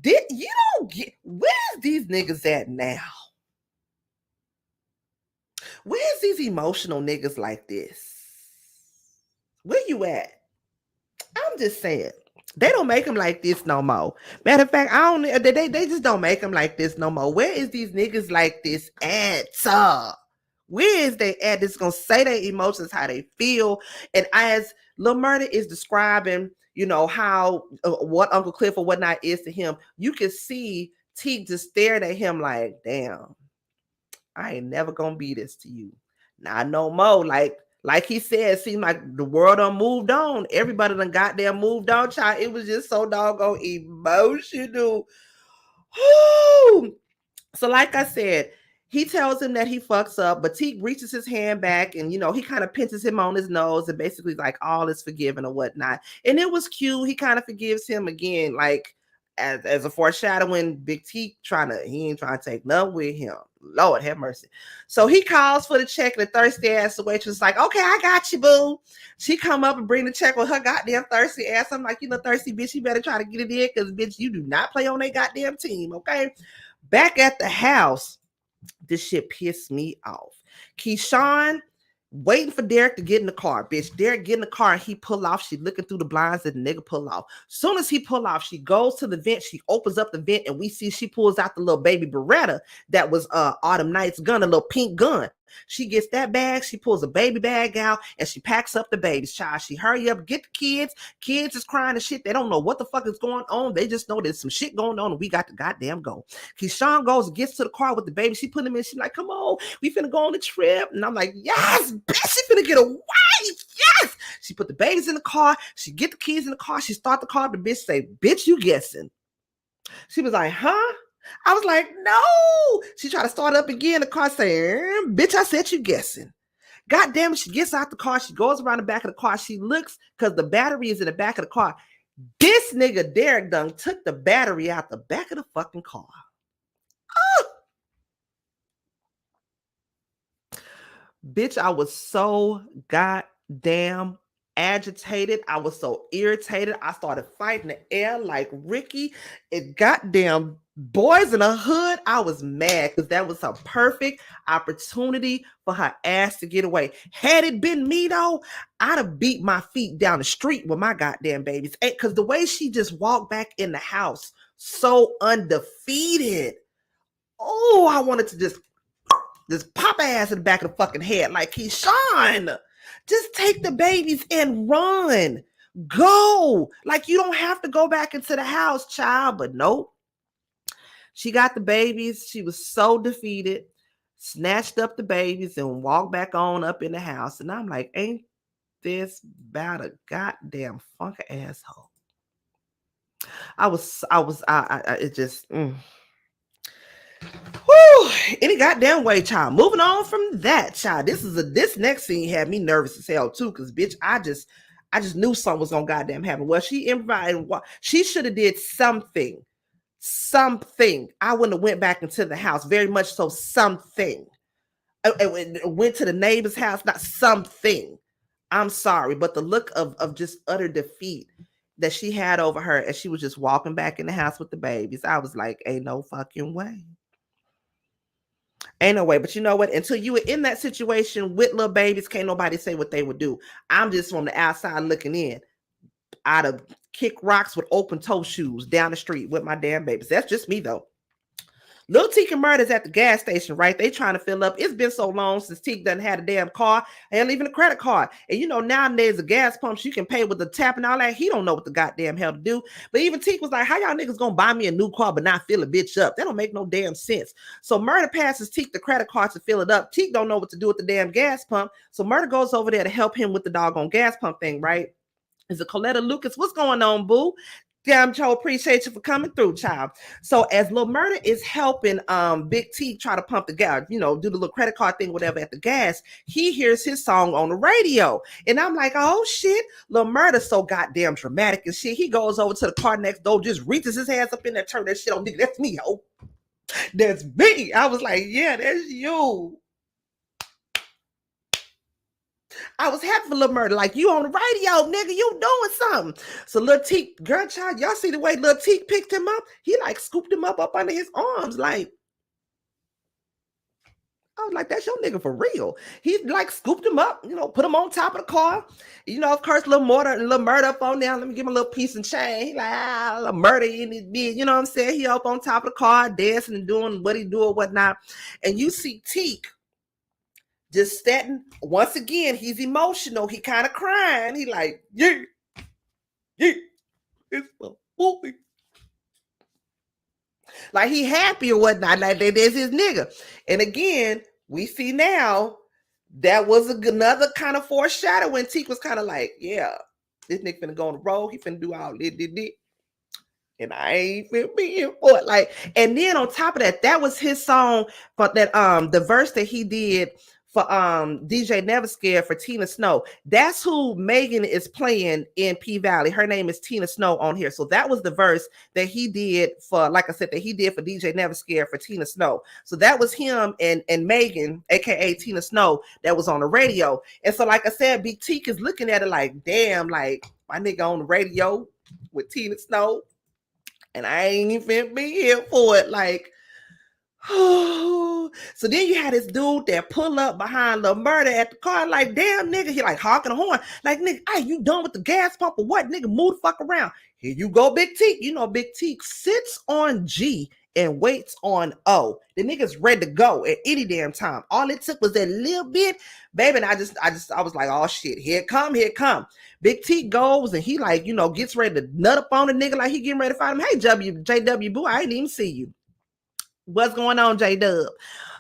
You don't get, where's these niggas at now? Where's these emotional niggas like this? Where you at? I'm just saying. They don't make them like this no more. Matter of fact, I don't. They just don't make them like this no more. Where is these niggas like this at? Where is they at? That's gonna say their emotions, how they feel, and as Lil Murda is describing, how what Uncle Cliff or whatnot is to him, you can see Teak just stared at him like, damn, I ain't never gonna be this to you. Not no more. Like he said, it seemed like the world done moved on. Everybody done got there moved on, child. It was just so doggone emotional. So like I said, he tells him that he fucks up, but Teak reaches his hand back and, he kind of pinches him on his nose and basically like all is forgiven or whatnot. And it was cute. He kind of forgives him again, like as a foreshadowing. Big Teak he ain't trying to take none with him. Lord have mercy. So he calls for the check and the thirsty ass waitress is like, okay, I got you, boo. She come up and bring the check with her goddamn thirsty ass. I'm like, thirsty bitch, you better try to get it in because bitch, you do not play on that goddamn team, okay? Back at the house, this shit pissed me off. Keyshawn waiting for Derek to get in the car. Bitch, Derek get in the car and he pull off. She looking through the blinds that the nigga pull off. Soon as he pull off, she goes to the vent. She opens up the vent and we see she pulls out the little baby Beretta that was Autumn Night's gun, a little pink gun. She gets that bag. She pulls a baby bag out and she packs up the babies. Child, she hurry up, get the kids. Kids is crying and shit. They don't know what the fuck is going on. They just know there's some shit going on and we got to goddamn go. Keyshawn goes and gets to the car with the baby. She put him in. She's like, come on, we finna go on the trip. And I'm like, yes, bitch, she finna get away. Yes. She put the babies in the car. She get the kids in the car. She start the car. The bitch say, bitch, you guessing. She was like, huh? I was like, no. She tried to start up again. The car saying, bitch, I said you guessing. God damn it. She gets out the car. She goes around the back of the car. She looks because the battery is in the back of the car. This nigga Derek done took the battery out the back of the fucking car. Oh. Bitch, I was so goddamn agitated. I was so irritated. I started fighting the air like Ricky. It goddamn Boys in the Hood. I was mad because that was a perfect opportunity for her ass to get away. Had it been me though, I'd have beat my feet down the street with my goddamn babies. Because the way she just walked back in the house, so undefeated. Oh, I wanted to just pop her ass in the back of the fucking head like Keyshawn. Just take the babies and run. Go. Like you don't have to go back into the house, child. But nope. She got the babies. She was so defeated. Snatched up the babies and walked back on up in the house. And I'm like, ain't this about a goddamn funky asshole? It just, Whew, any goddamn way, child. Moving on from that, child. This next scene had me nervous as hell too, because bitch, I just knew something was gonna goddamn happen. Well, she improvised. She should have did something. I wouldn't have went back into the house. Very much so, something. I went to the neighbor's house. Not something. I'm sorry, but the look of just utter defeat that she had over her as she was just walking back in the house with the babies, I was like, ain't no fucking way. Ain't no way. But you know what? Until you were in that situation with little babies, can't nobody say what they would do. I'm just from the outside looking in. I'd have kicked rocks with open toe shoes down the street with my damn babies. That's just me though. Lil Teak and Murder's at the gas station, right? They trying to fill up. It's been so long since Teak done had a damn car, and even a credit card. And you know, nowadays the gas pumps, you can pay with the tap and all that. He don't know what the goddamn hell to do. But even Teak was like, how y'all niggas gonna buy me a new car but not fill a bitch up? That don't make no damn sense. So Murder passes Teak the credit card to fill it up. Teak don't know what to do with the damn gas pump. So Murder goes over there to help him with the doggone gas pump thing, right? Is it Coletta Lucas? What's going on, boo? Damn, Joe, appreciate you for coming through, child. So as Lil Murder is helping Big T try to pump the gas, you know, do the little credit card thing, whatever, at the gas, he hears his song on the radio. And I'm like, oh shit, Lil Murder's so goddamn dramatic and shit. He goes over to the car next door, just reaches his hands up in there, turn that shit on. Nigga, that's me, ho. That's me. I was like, yeah, that's you. I was happy for Lil Murder. Like, you on the radio, nigga, you doing something. So Lil Teak, girl, child, y'all see the way Lil Teak picked him up? He like scooped him up under his arms. Like, I was like, that's your nigga for real. He like scooped him up, you know, put him on top of the car. You know, of course, Lil Murder up on there. Let me give him a little piece and chain. He like, Lil Murder in his bed. You know what I'm saying? He up on top of the car, dancing and doing what he do or whatnot. And you see Teak just standing, once again, he's emotional. He kind of crying. He like, yeah, it's my boy. Like he happy or whatnot. Like there's his nigga. And again, we see now that was another kind of foreshadow when Teak was kind of like, yeah, this nigga finna go on the road. He finna do all this. And I ain't finna be here for it. Like, and then on top of that, that was his song for that the verse that he did for DJ Never Scared for Tina Snow. That's who Megan is playing in P Valley. Her name is Tina Snow on here. So that was the verse that he did for, like I said, that he did for DJ Never Scared for Tina Snow. So that was him and Megan, aka Tina Snow, that was on the radio. And so, like I said, Big Teak is looking at it like, damn, like my nigga on the radio with Tina Snow, and I ain't even be here for it. Like, oh. So then you had this dude that pull up behind Lil Murder at the car, like, damn, nigga. He like honking the horn, like, nigga, hey, you done with the gas pump or what? Nigga, move the fuck around. Here you go, Big Teak. You know, Big Teak sits on G and waits on O. The nigga's ready to go at any damn time. All it took was that little bit, baby. And I was like, oh shit, here it come. Big T goes and he like, you know, gets ready to nut up on the nigga like he getting ready to fight him. Hey, JW, boo, I ain't even see you. What's going on, J-Dub?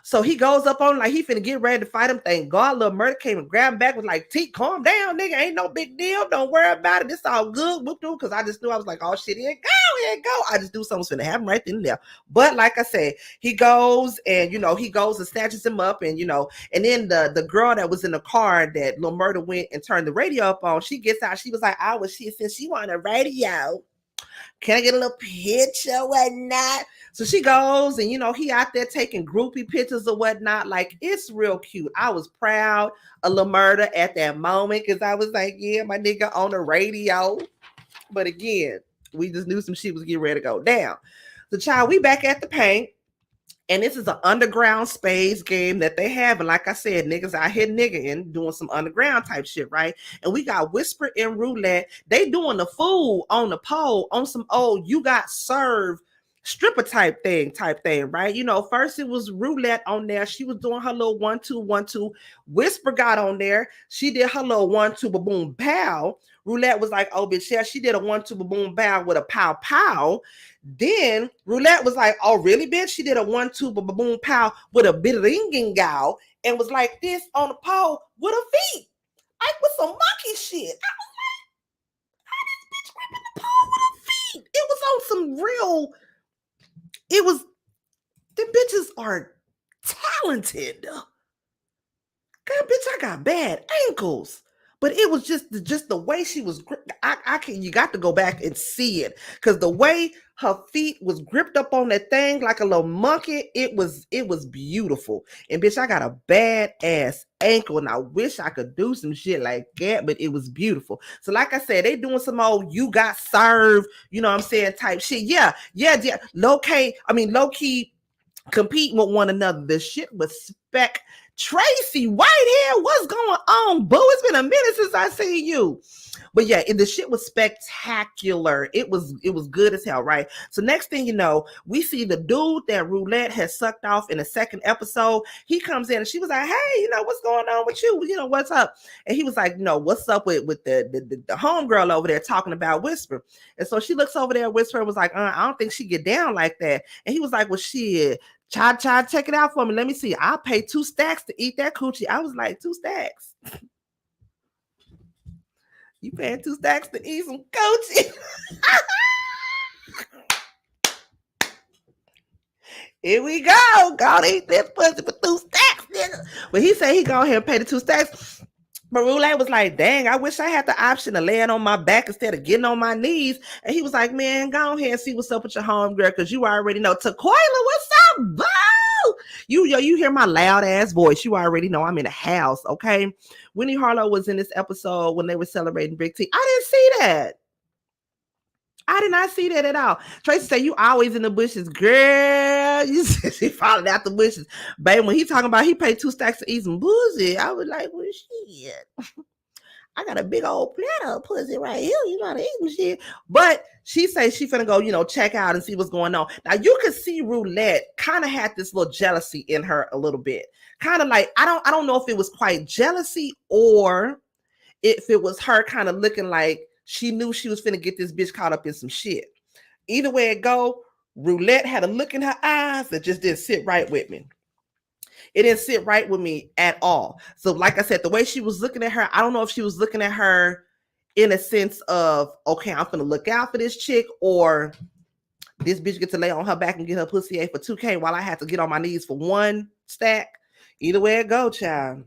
So he goes up on him like he finna get ready to fight him. Thank God, Lil Murder came and grabbed him back, was like, T, calm down, nigga. Ain't no big deal. Don't worry about it. It's all good. Because I just knew, I was like, oh shit, here it go. I just knew something was finna happen right then and there. But like I said, he goes and, you know, he goes and snatches him up and, you know, and then the girl that was in the car that Lil Murder went and turned the radio up on, she gets out. She was like, since she wanted a radio. Can I get a little picture, whatnot? So she goes, and he out there taking groupie pictures or whatnot. Like, it's real cute. I was proud of La Murder at that moment because I was like, yeah, my nigga on the radio. But again, we just knew some shit was getting ready to go down. So, child, we back at the paint. And this is an underground space game that they have. And like I said, niggas out here niggering, doing some underground type shit, right? And we got Whisper and Roulette. They doing the fool on the pole on some old you got served stripper type thing, right? First it was Roulette on there. She was doing her little 1-2, 1-2. Whisper got on there. She did her little 1-2, boom, pow. Roulette was like, oh, bitch, yeah, she did a 1-2, boom, pow with a pow, pow. Then Roulette was like, oh, really, bitch? She did a 1-2, boom, pow with a biringing gal and was like this on the pole with her feet. Like with some monkey shit. I was like, how this bitch gripping the pole with her feet? It was on some real, the bitches are talented. God, bitch, I got bad ankles. But it was just the way she was gripped. You got to go back and see it. Because the way her feet was gripped up on that thing like a little monkey, it was beautiful. And bitch, I got a bad ass ankle and I wish I could do some shit like that, but it was beautiful. So like I said, they doing some old you got served, type shit. Yeah. Low key competing with one another. The shit was spec. Tracy Whitehead, what's going on, boo? It's been a minute since I seen you. But yeah, the shit was spectacular. It was good as hell, right? So next thing you know, we see the dude that Roulette has sucked off in the second episode. He comes in and she was like, hey, what's going on with you? What's up? And he was like, what's up with the homegirl over there talking about Whisper? And so she looks over there at Whisper and was like, I don't think she get down like that. And he was like, well, shit. Try to check it out for me. Let me see. I'll pay 2 stacks to eat that coochie. I was like, 2 stacks? You paying 2 stacks to eat some coochie? Here we go. Go eat this pussy for 2 stacks, nigga. But he said he go ahead and pay the 2 stacks. But Roulette was like, dang, I wish I had the option of laying on my back instead of getting on my knees. And he was like, man, go ahead and see what's up with your homegirl, because you already know. Tequila, what's up, boo? You hear my loud ass voice. You already know I'm in the house, okay? Winnie Harlow was in this episode when they were celebrating Big T. I didn't see that. I did not see that at all. Tracy said, you always in the bushes, girl. You said she followed out the bushes. Baby, when he talking about he paid 2 stacks to eat some pussy, I was like, well, shit. I got a big old platter of pussy right here. You gotta eat some shit. But she says she finna go, check out and see what's going on. Now you could see Roulette kind of had this little jealousy in her a little bit. Kind of like, I don't know if it was quite jealousy or if it was her kind of looking like she knew she was finna get this bitch caught up in some shit. Either way it go, Roulette had a look in her eyes that just didn't sit right with me. It didn't sit right with me at all. So like I said, the way she was looking at her, I don't know if she was looking at her in a sense of, okay, I'm gonna look out for this chick, or this bitch get to lay on her back and get her pussy ate for 2K while I have to get on my knees for 1 stack. Either way it go, child.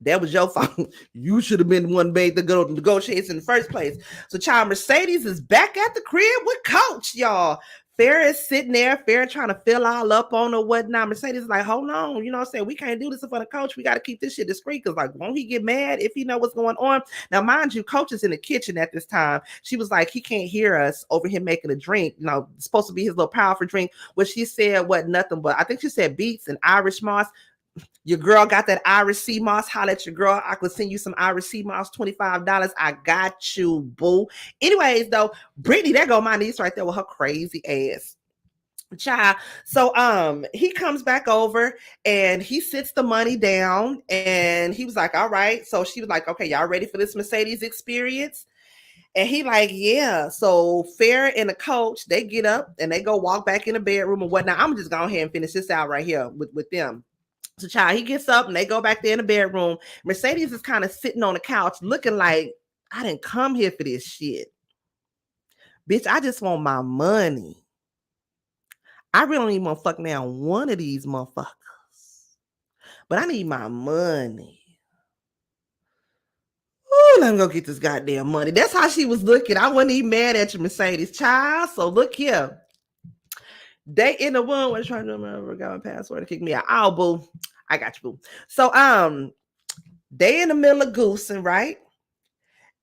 That was your fault. You should have been the one made the good negotiations in the first place. So, child, Mercedes is back at the crib with Coach, y'all. Farrah is sitting there, Farrah trying to fill all up on her whatnot. Mercedes is like, hold on, you know what I'm saying? We can't do this in front of Coach. We got to keep this shit discreet, because like, won't he get mad if he know what's going on? Now, mind you, Coach is in the kitchen at this time. She was like, he can't hear us over here making a drink. It's supposed to be his little powerful drink. What she said, nothing but, I think she said beets and Irish moss. Your girl got that Irish Seamoss. Holla at your girl. I could send you some Irish Seamoss, $25. I got you, boo. Anyways, though, Brittany, there go my niece right there with her crazy ass. Child. So he comes back over and he sits the money down and he was like, all right. So she was like, okay, y'all ready for this Mercedes experience? And he like, yeah. So Farrah and the Coach, they get up and they go walk back in the bedroom and whatnot. I'm just going ahead and finish this out right here with them. So child, he gets up and they go back there in the bedroom. Mercedes is kind of sitting on the couch looking like, I didn't come here for this shit. Bitch, I just want my money. I really don't even want to fuck down one of these motherfuckers. But I need my money. Oh, let me go get this goddamn money. That's how she was looking. I wasn't even mad at you, Mercedes, child. So look here. They in the one was trying to remember, got my password to kick me out. Oh, boo. I got you, boo. So they in the middle of goosing, right?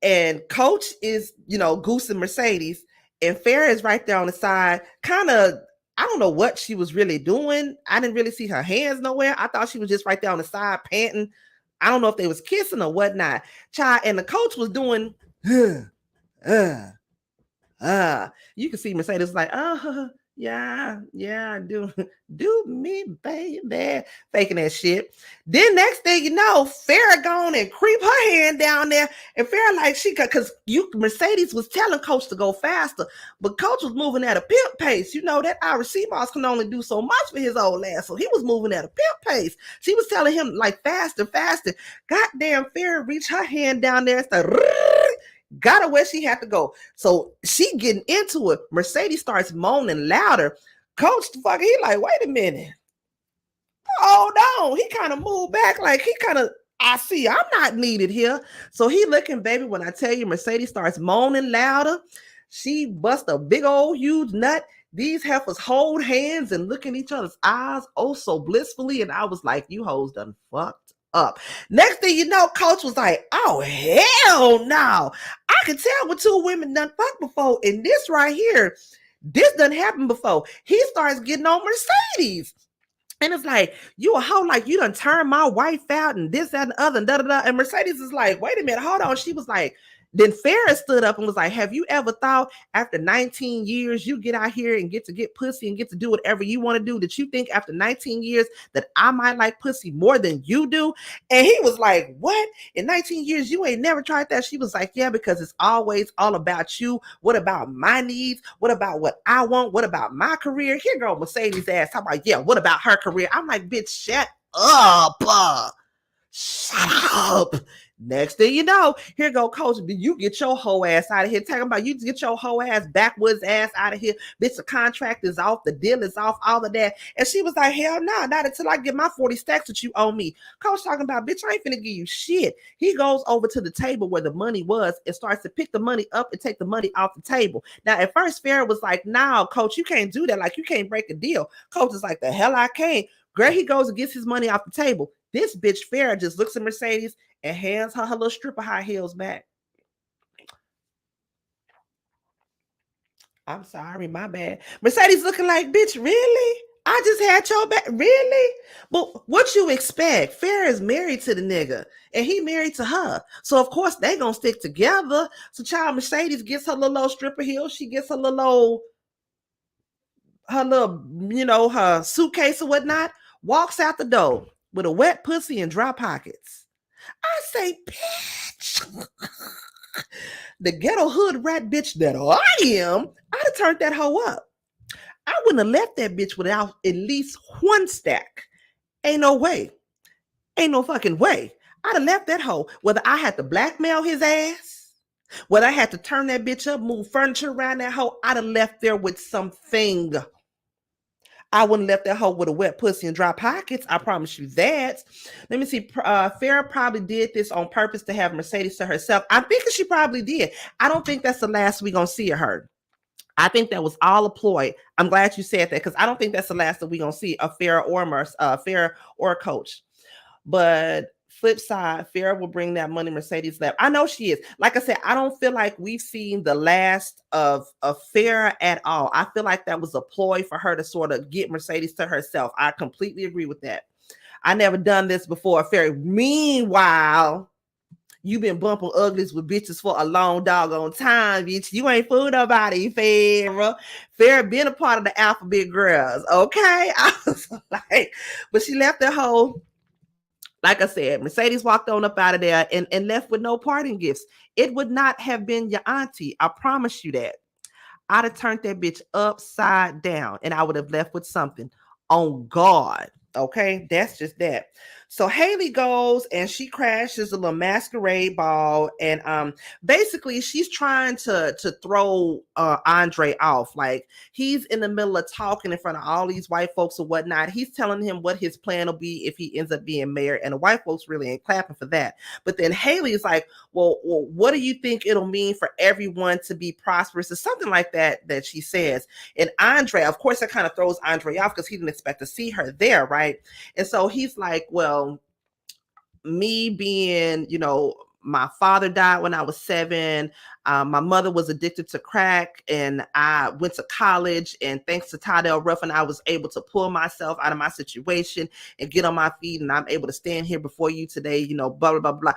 And Coach is, goosing Mercedes, and Farrah is right there on the side, kind of. I don't know what she was really doing. I didn't really see her hands nowhere. I thought she was just right there on the side panting. I don't know if they was kissing or whatnot. Child, and the coach was doing, you can see Mercedes like, yeah, do me, baby, faking that shit. Then next thing you know, Farrah gone and creep her hand down there, and Farrah like because Mercedes was telling Coach to go faster, but Coach was moving at a pimp pace. You know that our Seamoss can only do so much for his old ass, so he was moving at a pimp pace. She was telling him like faster. Goddamn, Farrah reached her hand down there and started. Got her where she had to go. So she getting into it. Mercedes starts moaning louder. Coach, he like, wait a minute. Hold on. He kind of moved back. Like I see, I'm not needed here. So he looking, baby, when I tell you Mercedes starts moaning louder, she busts a big old huge nut. These heifers hold hands and look in each other's eyes oh so blissfully. And I was like, you hoes done fucked up. Next thing you know, Coach was like, oh, hell no. I could tell what two women done fucked before. And this right here, this done happened before. He starts getting on Mercedes. And it's like, you a hoe, like you done turned my wife out and this, that, and the other, and da-da-da. And Mercedes is like, wait a minute, hold on. She was like, then Farrah stood up and was like, have you ever thought after 19 years, you get out here and get to get pussy and get to do whatever you want to do, that you think after 19 years that I might like pussy more than you do? And he was like, what? In 19 years, you ain't never tried that? She was like, yeah, because it's always all about you. What about my needs? What about what I want? What about my career? Here go Mercedes ass. I'm like, yeah, what about her career? I'm like, bitch, shut up. Shut up. Next thing you know, here go Coach. You get your whole ass out of here. Talking about you get your whole ass backwoods ass out of here. Bitch, the contract is off. The deal is off. All of that. And she was like, hell no, not until I get my 40 stacks that you owe me. Coach talking about, bitch, I ain't finna give you shit. He goes over to the table where the money was and starts to pick the money up and take the money off the table. Now, at first, Farrah was like, no, Coach, you can't do that. Like, you can't break a deal. Coach is like, the hell I can't. Girl, he goes and gets his money off the table. This bitch Farrah just looks at Mercedes and hands her little strip of high heels back. I'm sorry, my bad. Mercedes looking like, bitch, really? I just had your back, really? But what you expect? Farrah is married to the nigga, and he married to her. So, of course, they gonna stick together. So, child, Mercedes gets her little strip of heels. She gets her little, her suitcase or whatnot, walks out the door with a wet pussy and dry pockets. I say, bitch, the ghetto hood rat bitch that I am, I'd have turned that hoe up. I wouldn't have left that bitch without at least one stack. Ain't no way. Ain't no fucking way. I'd have left that hoe, whether I had to blackmail his ass, whether I had to turn that bitch up, move furniture around that hoe, I'd have left there with something. I wouldn't left that hoe with a wet pussy and dry pockets. I promise you that. Let me see. Farrah probably did this on purpose to have Mercedes to herself. I'm thinking she probably did. I don't think that's the last we're going to see of her. I think that was all a ploy. I'm glad you said that, because I don't think that's the last that we're going to see of Farrah or Coach. But flip side, Farrah will bring that money Mercedes left. I know she is. Like I said, I don't feel like we've seen the last of Farrah at all. I feel like that was a ploy for her to sort of get Mercedes to herself. I completely agree with that. I never done this before, Farrah. Meanwhile, you been bumping uglies with bitches for a long doggone time, bitch. You ain't fooled nobody, Farrah. Farrah been a part of the alphabet girls, okay? I was like, but she left that whole. Like I said, Mercedes walked on up out of there and left with no parting gifts. It would not have been your auntie. I promise you that. I'd have turned that bitch upside down and I would have left with something. On God. Okay, that's just that. So Haley goes and she crashes a little masquerade ball, and basically she's trying to throw Andre off. Like, he's in the middle of talking in front of all these white folks or whatnot. He's telling him what his plan will be if he ends up being mayor, and the white folks really ain't clapping for that. But then Haley is like, well, what do you think it'll mean for everyone to be prosperous, or something like that she says. And Andre, of course, that kind of throws Andre off because he didn't expect to see her there, right? And so he's like, well, me being, my father died when I was 7. My mother was addicted to crack, and I went to college. And thanks to Tydell Ruffin, I was able to pull myself out of my situation and get on my feet. And I'm able to stand here before you today, blah, blah, blah, blah.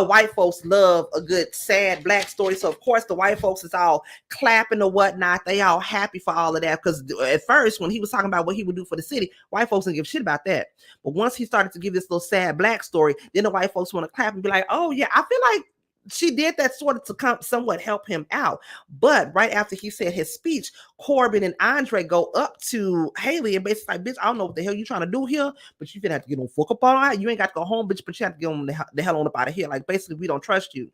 White folks love a good, sad black story. So, of course, the white folks is all clapping or whatnot. They all happy for all of that. Because at first, when he was talking about what he would do for the city, white folks didn't give a shit about that. But once he started to give this little sad black story, then the white folks want to clap and be like, oh, yeah, I feel like she did that sort of to somewhat help him out. But right after he said his speech, Corbin and Andre go up to Haley and basically like, bitch, I don't know what the hell you trying to do here, but you finna have to get on fuck up all right. You ain't got to go home, bitch, but you have to get on the hell on up out of here. Like, basically, we don't trust you.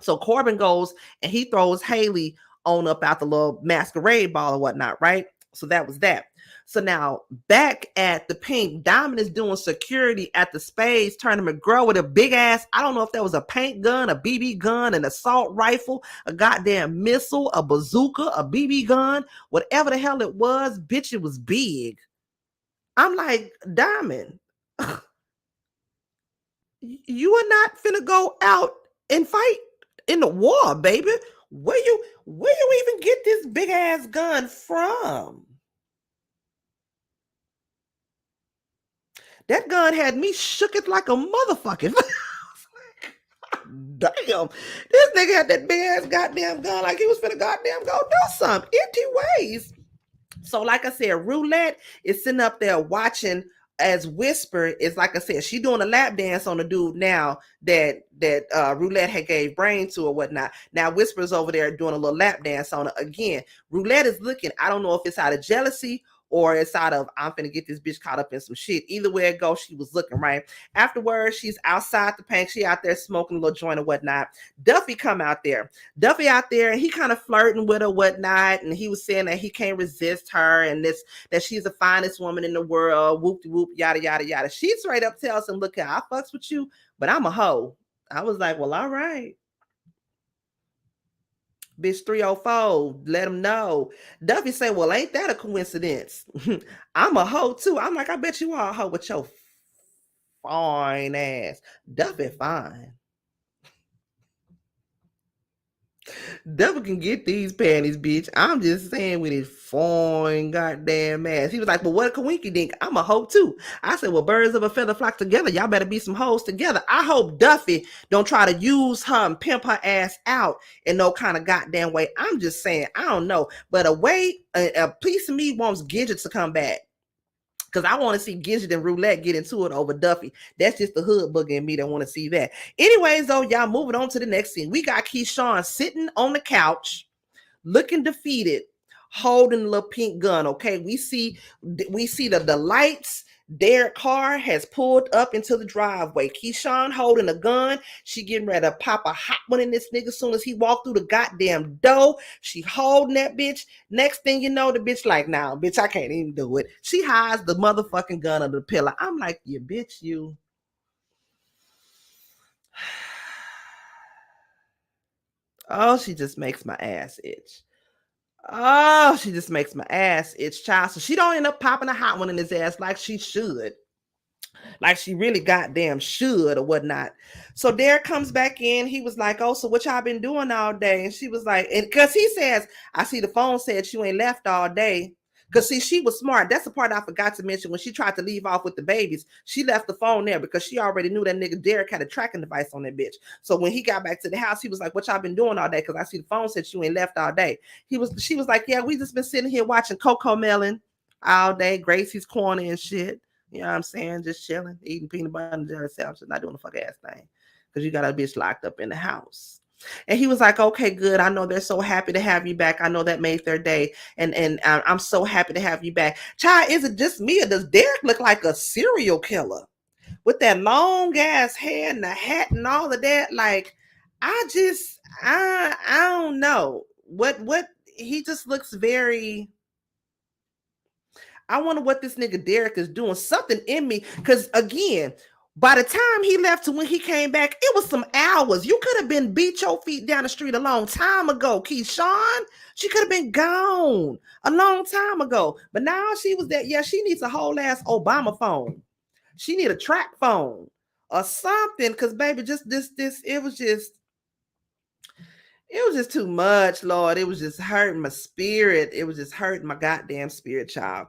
So Corbin goes and he throws Haley on up out the little masquerade ball or whatnot, right? So that was that. So now back at the Pink, Diamond is doing security at the Spades Tournament Girl with a big ass, I don't know if that was a paint gun, a BB gun, an assault rifle, a goddamn missile, a bazooka, a BB gun, whatever the hell it was, bitch, it was big. I'm like, Diamond, you are not finna go out and fight in the war, baby. Where you even get this big ass gun from? That gun had me shooketh like a motherfucking. Damn, this nigga had that big ass goddamn gun like he was finna goddamn go do something. Empty ways. So, like I said, Roulette is sitting up there watching as Whisper is, like I said, she doing a lap dance on the dude now that Roulette had gave brain to or whatnot. Now Whisper's over there doing a little lap dance on her again. Roulette is looking, I don't know if it's out of jealousy or it's out of, I'm finna get this bitch caught up in some shit. Either way it goes, she was looking, right? Afterwards, she's outside the Pink. She out there smoking a little joint or whatnot. Duffy come out there. Duffy out there, and he kind of flirting with her, whatnot, and he was saying that he can't resist her and this, that she's the finest woman in the world, whoop-de-whoop, yada, yada, yada. She straight up tells him, look, I fucks with you, but I'm a hoe. I was like, well, all right. Bitch 304, let him know. Duffy said, well, ain't that a coincidence? I'm a hoe too. I'm like, I bet you are a hoe with your fine ass. Duffy fine. Duffy can get these panties, bitch. I'm just saying with his fine goddamn ass. He was like, well, what a coinky dink. I'm a hoe too. I said, well, birds of a feather flock together. Y'all better be some hoes together. I hope Duffy don't try to use her and pimp her ass out in no kind of goddamn way. I'm just saying, I don't know. But a piece of me wants Gidget to come back. Because I want to see Gidget and Roulette get into it over Duffy. That's just the hood booger in me that want to see that. Anyways, though, y'all moving on to the next scene. We got Keyshawn sitting on the couch, looking defeated, holding a little pink gun. Okay, we see the lights. Their car has pulled up into the driveway. Keyshawn holding a gun. She getting ready to pop a hot one in this nigga as soon as he walked through the goddamn door. She holding that bitch. Next thing you know, the bitch like, nah, bitch, I can't even do it. She hides the motherfucking gun under the pillow. I'm like, you bitch, you. Oh, she just makes my ass itch. Oh, she just makes my ass itch, child. So she don't end up popping a hot one in his ass like she should. Like she really goddamn should or whatnot. So Derek comes back in. He was like, oh, so what y'all been doing all day? And she was like, and because he says, I see the phone said you ain't left all day. Because see, she was smart. That's the part I forgot to mention. When she tried to leave off with the babies, she left the phone there because she already knew that nigga Derek had a tracking device on that bitch. So when he got back to the house, he was like, what y'all been doing all day? Because I see the phone said you ain't left all day. She was like, yeah, we just been sitting here watching Coco Melon all day, Gracie's Corner and shit. You know what I'm saying? Just chilling, eating peanut butter and jelly sandwiches, not doing a fuck ass thing. Because you got a bitch locked up in the house. And he was like, okay, good. I know they're so happy to have you back. I know that made their day. And I'm so happy to have you back. Child, is it just me or does Derek look like a serial killer? with that long ass hair and the hat and all of that. Like, I don't know what he just looks very. I wonder what this nigga Derek is doing. Something in me, because again, by the time he left to when he came back, it was some hours. You could have been beat your feet down the street a long time ago, Keyshawn. She could have been gone a long time ago. But now she was there. Yeah, she needs a whole ass Obama phone. She need a track phone or something. Because baby, just this, it was just too much, Lord. It was just hurting my spirit. It was just hurting my goddamn spirit, child.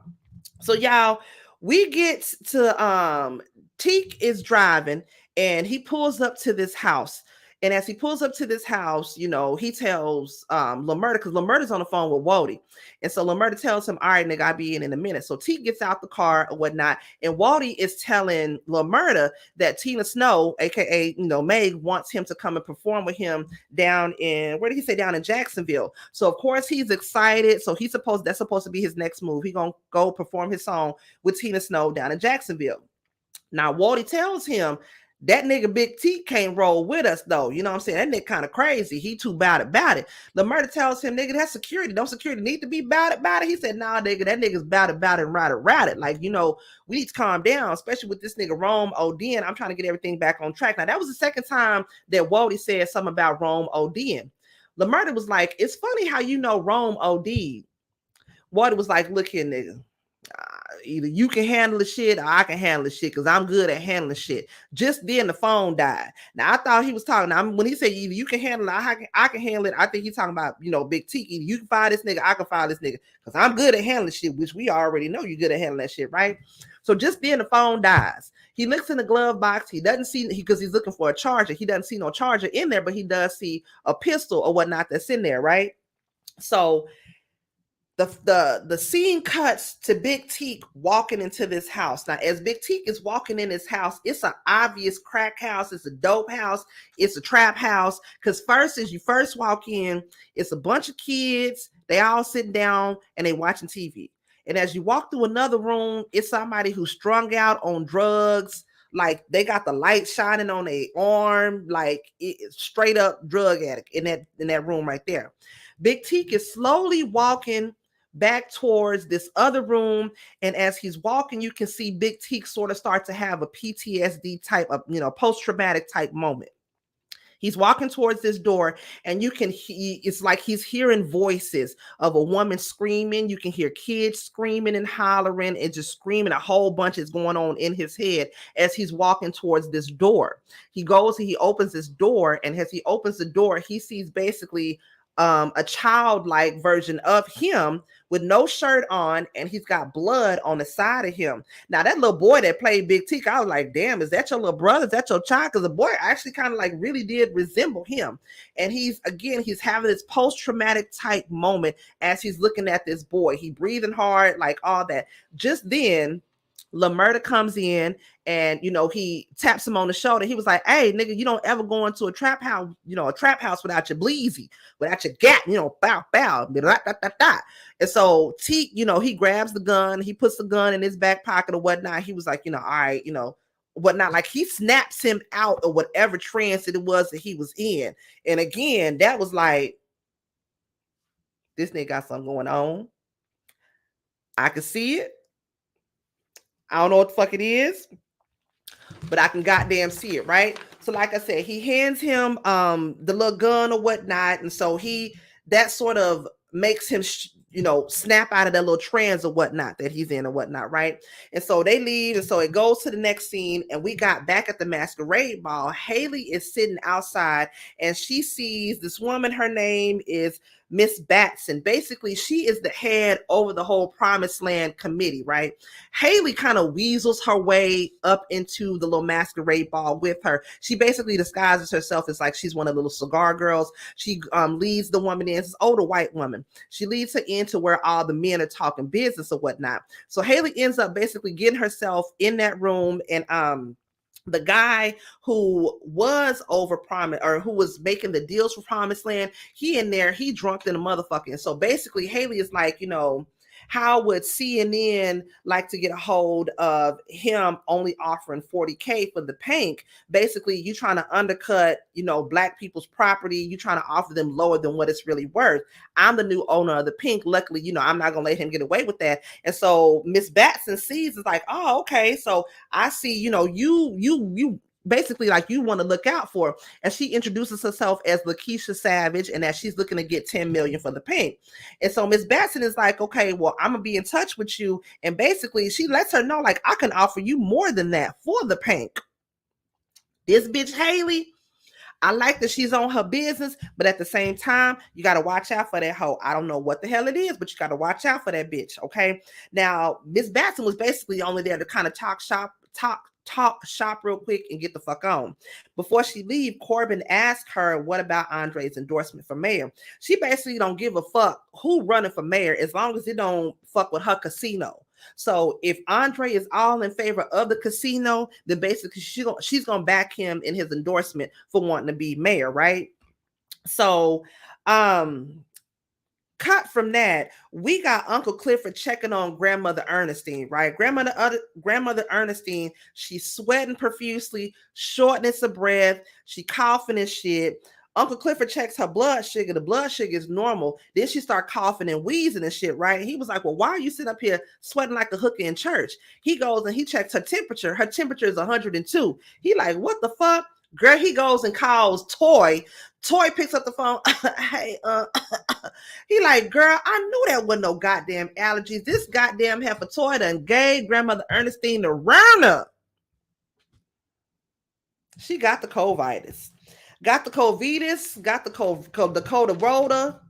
So y'all, we get to Teak is driving and he pulls up to this house. And as he pulls up to this house, you know, he tells Lamerta, because Lamerta's on the phone with Wody. And so Lamerta tells him, all right, nigga, I'll be in a minute. So Teak gets out the car or whatnot. And Wody is telling Lamerta that Tina Snow, aka, you know, Meg, wants him to come and perform with him down in, where did he say, down in Jacksonville. So of course he's excited. So that's supposed to be his next move. He's gonna go perform his song with Tina Snow down in Jacksonville. Now Wally tells him that nigga Big T can't roll with us though. You know what I'm saying? That nigga kind of crazy. He too about it. Lamerta tells him, nigga, that's security. Don't security need to be about it? He said, nah, nigga, that nigga's about it and ride it. Like, you know, we need to calm down, especially with this nigga Rome ODing. I'm trying to get everything back on track. Now, that was the second time that Wody said something about Rome ODing. Lamerta was like, it's funny how you know Rome OD'd. Wody was like, look here, nigga. Either you can handle the shit or I can handle the shit because I'm good at handling shit. Just then the phone died. Now I thought he was talking. When he said either you can handle it, I can handle it. I think he's talking about, you know, Big T. Either you can fire this nigga, I can fire this nigga because I'm good at handling shit, which we already know you're good at handling that shit, right? So just then the phone dies. He looks in the glove box. He doesn't see, because he's looking for a charger. He doesn't see no charger in there, but he does see a pistol or whatnot that's in there, right? So the scene cuts to Big Teak walking into this house. Now, as Big Teak is walking in this house, it's an obvious crack house. It's a dope house. It's a trap house. Because first, as you first walk in, it's a bunch of kids. They all sitting down and they watching TV. And as you walk through another room, it's somebody who's strung out on drugs. Like they got the light shining on their arm, like straight up drug addict in that room right there. Big Teak is slowly walking back towards this other room, and as he's walking, you can see Big Teak sort of start to have a PTSD type of, you know, post-traumatic type moment. He's walking towards this door, and you can it's like he's hearing voices of a woman screaming. You can hear kids screaming and hollering and just screaming. A whole bunch is going on in his head as he's walking towards this door. He opens this door, and as he opens the door, he sees basically a childlike version of him with no shirt on, and he's got blood on the side of him. Now, that little boy that played Big Teak, I was like, damn, is that your little brother? Is that your child? Because the boy actually kind of like really did resemble him. And he's having this post-traumatic type moment as he's looking at this boy. He breathing hard, like all that. Just then, Lamerta comes in and, you know, he taps him on the shoulder. He was like, hey, nigga, you don't ever go into a trap house, you know, without your bleezy, without your gat, you know, bow, bow, blah, blah, blah, blah. And so Teak, you know, he grabs the gun, he puts the gun in his back pocket or whatnot. He was like, you know, all right, you know, whatnot. Like he snaps him out of whatever trance it was that he was in. And again, that was like, this nigga got something going on. I can see it. I don't know what the fuck it is, but I can goddamn see it, right? So like I said, he hands him the little gun or whatnot, and so that sort of makes him you know, snap out of that little trance or whatnot that he's in or whatnot, right? And so they leave, and so it goes to the next scene, and we got back at the masquerade ball. Haley is sitting outside, and she sees this woman. Her name is Miss Batson. Basically, she is the head over the whole Promised Land committee, right? Haley kind of weasels her way up into the little masquerade ball with her. She basically disguises herself as like she's one of the little cigar girls. She leads the woman in. It's an older white woman. She leads her into where all the men are talking business or whatnot. So Haley ends up basically getting herself in that room, and the guy who was over Promise, or who was making the deals for Promised Land, he in there, he drunk than a motherfucker. And so basically Haley is like, you know, How would CNN like to get a hold of him only offering 40K for the pink? Basically, you trying to undercut, black people's property. You trying to offer them lower than what it's really worth. I'm the new owner of the pink. Luckily, I'm not gonna let him get away with that. And so Miss Batson sees is like, oh, okay. So I see, you basically like you want to look out for. And she introduces herself as Lakeisha Savage and that she's looking to get 10 million for the pink. And so Miss Batson is like, okay, well, I'm gonna be in touch with you. And basically she lets her know, like, I can offer you more than that for the pink. This bitch Haley, I like that she's on her business, but at the same time, you got to watch out for that hoe. I don't know what the hell it is, but you got to watch out for that bitch, okay? Now, Miss Batson was basically only there to kind of talk shop real quick and get the fuck on. Before she leave, Corbin asked her, what about Andre's endorsement for mayor? She basically don't give a fuck who running for mayor as long as it don't fuck with her casino. So if Andre is all in favor of the casino, then basically she's gonna back him in his endorsement for wanting to be mayor, right? So cut from that, we got Uncle Clifford checking on Grandmother Ernestine, right? Grandmother Ernestine, she's sweating profusely, shortness of breath, she coughing and shit. Uncle Clifford checks her blood sugar. The blood sugar is normal. Then she start coughing and wheezing and shit, right? And he was like, well, why are you sitting up here sweating like a hooker in church? He goes and he checks her temperature. Her temperature is 102. He like, what the fuck? Girl, he goes and calls Toy. Toy picks up the phone. Hey, he like, girl, I knew that wasn't no goddamn allergies. This goddamn heifer Toy done gave Grandmother Ernestine the Roundup. She got the covitis. Got the covitis, got the Rota,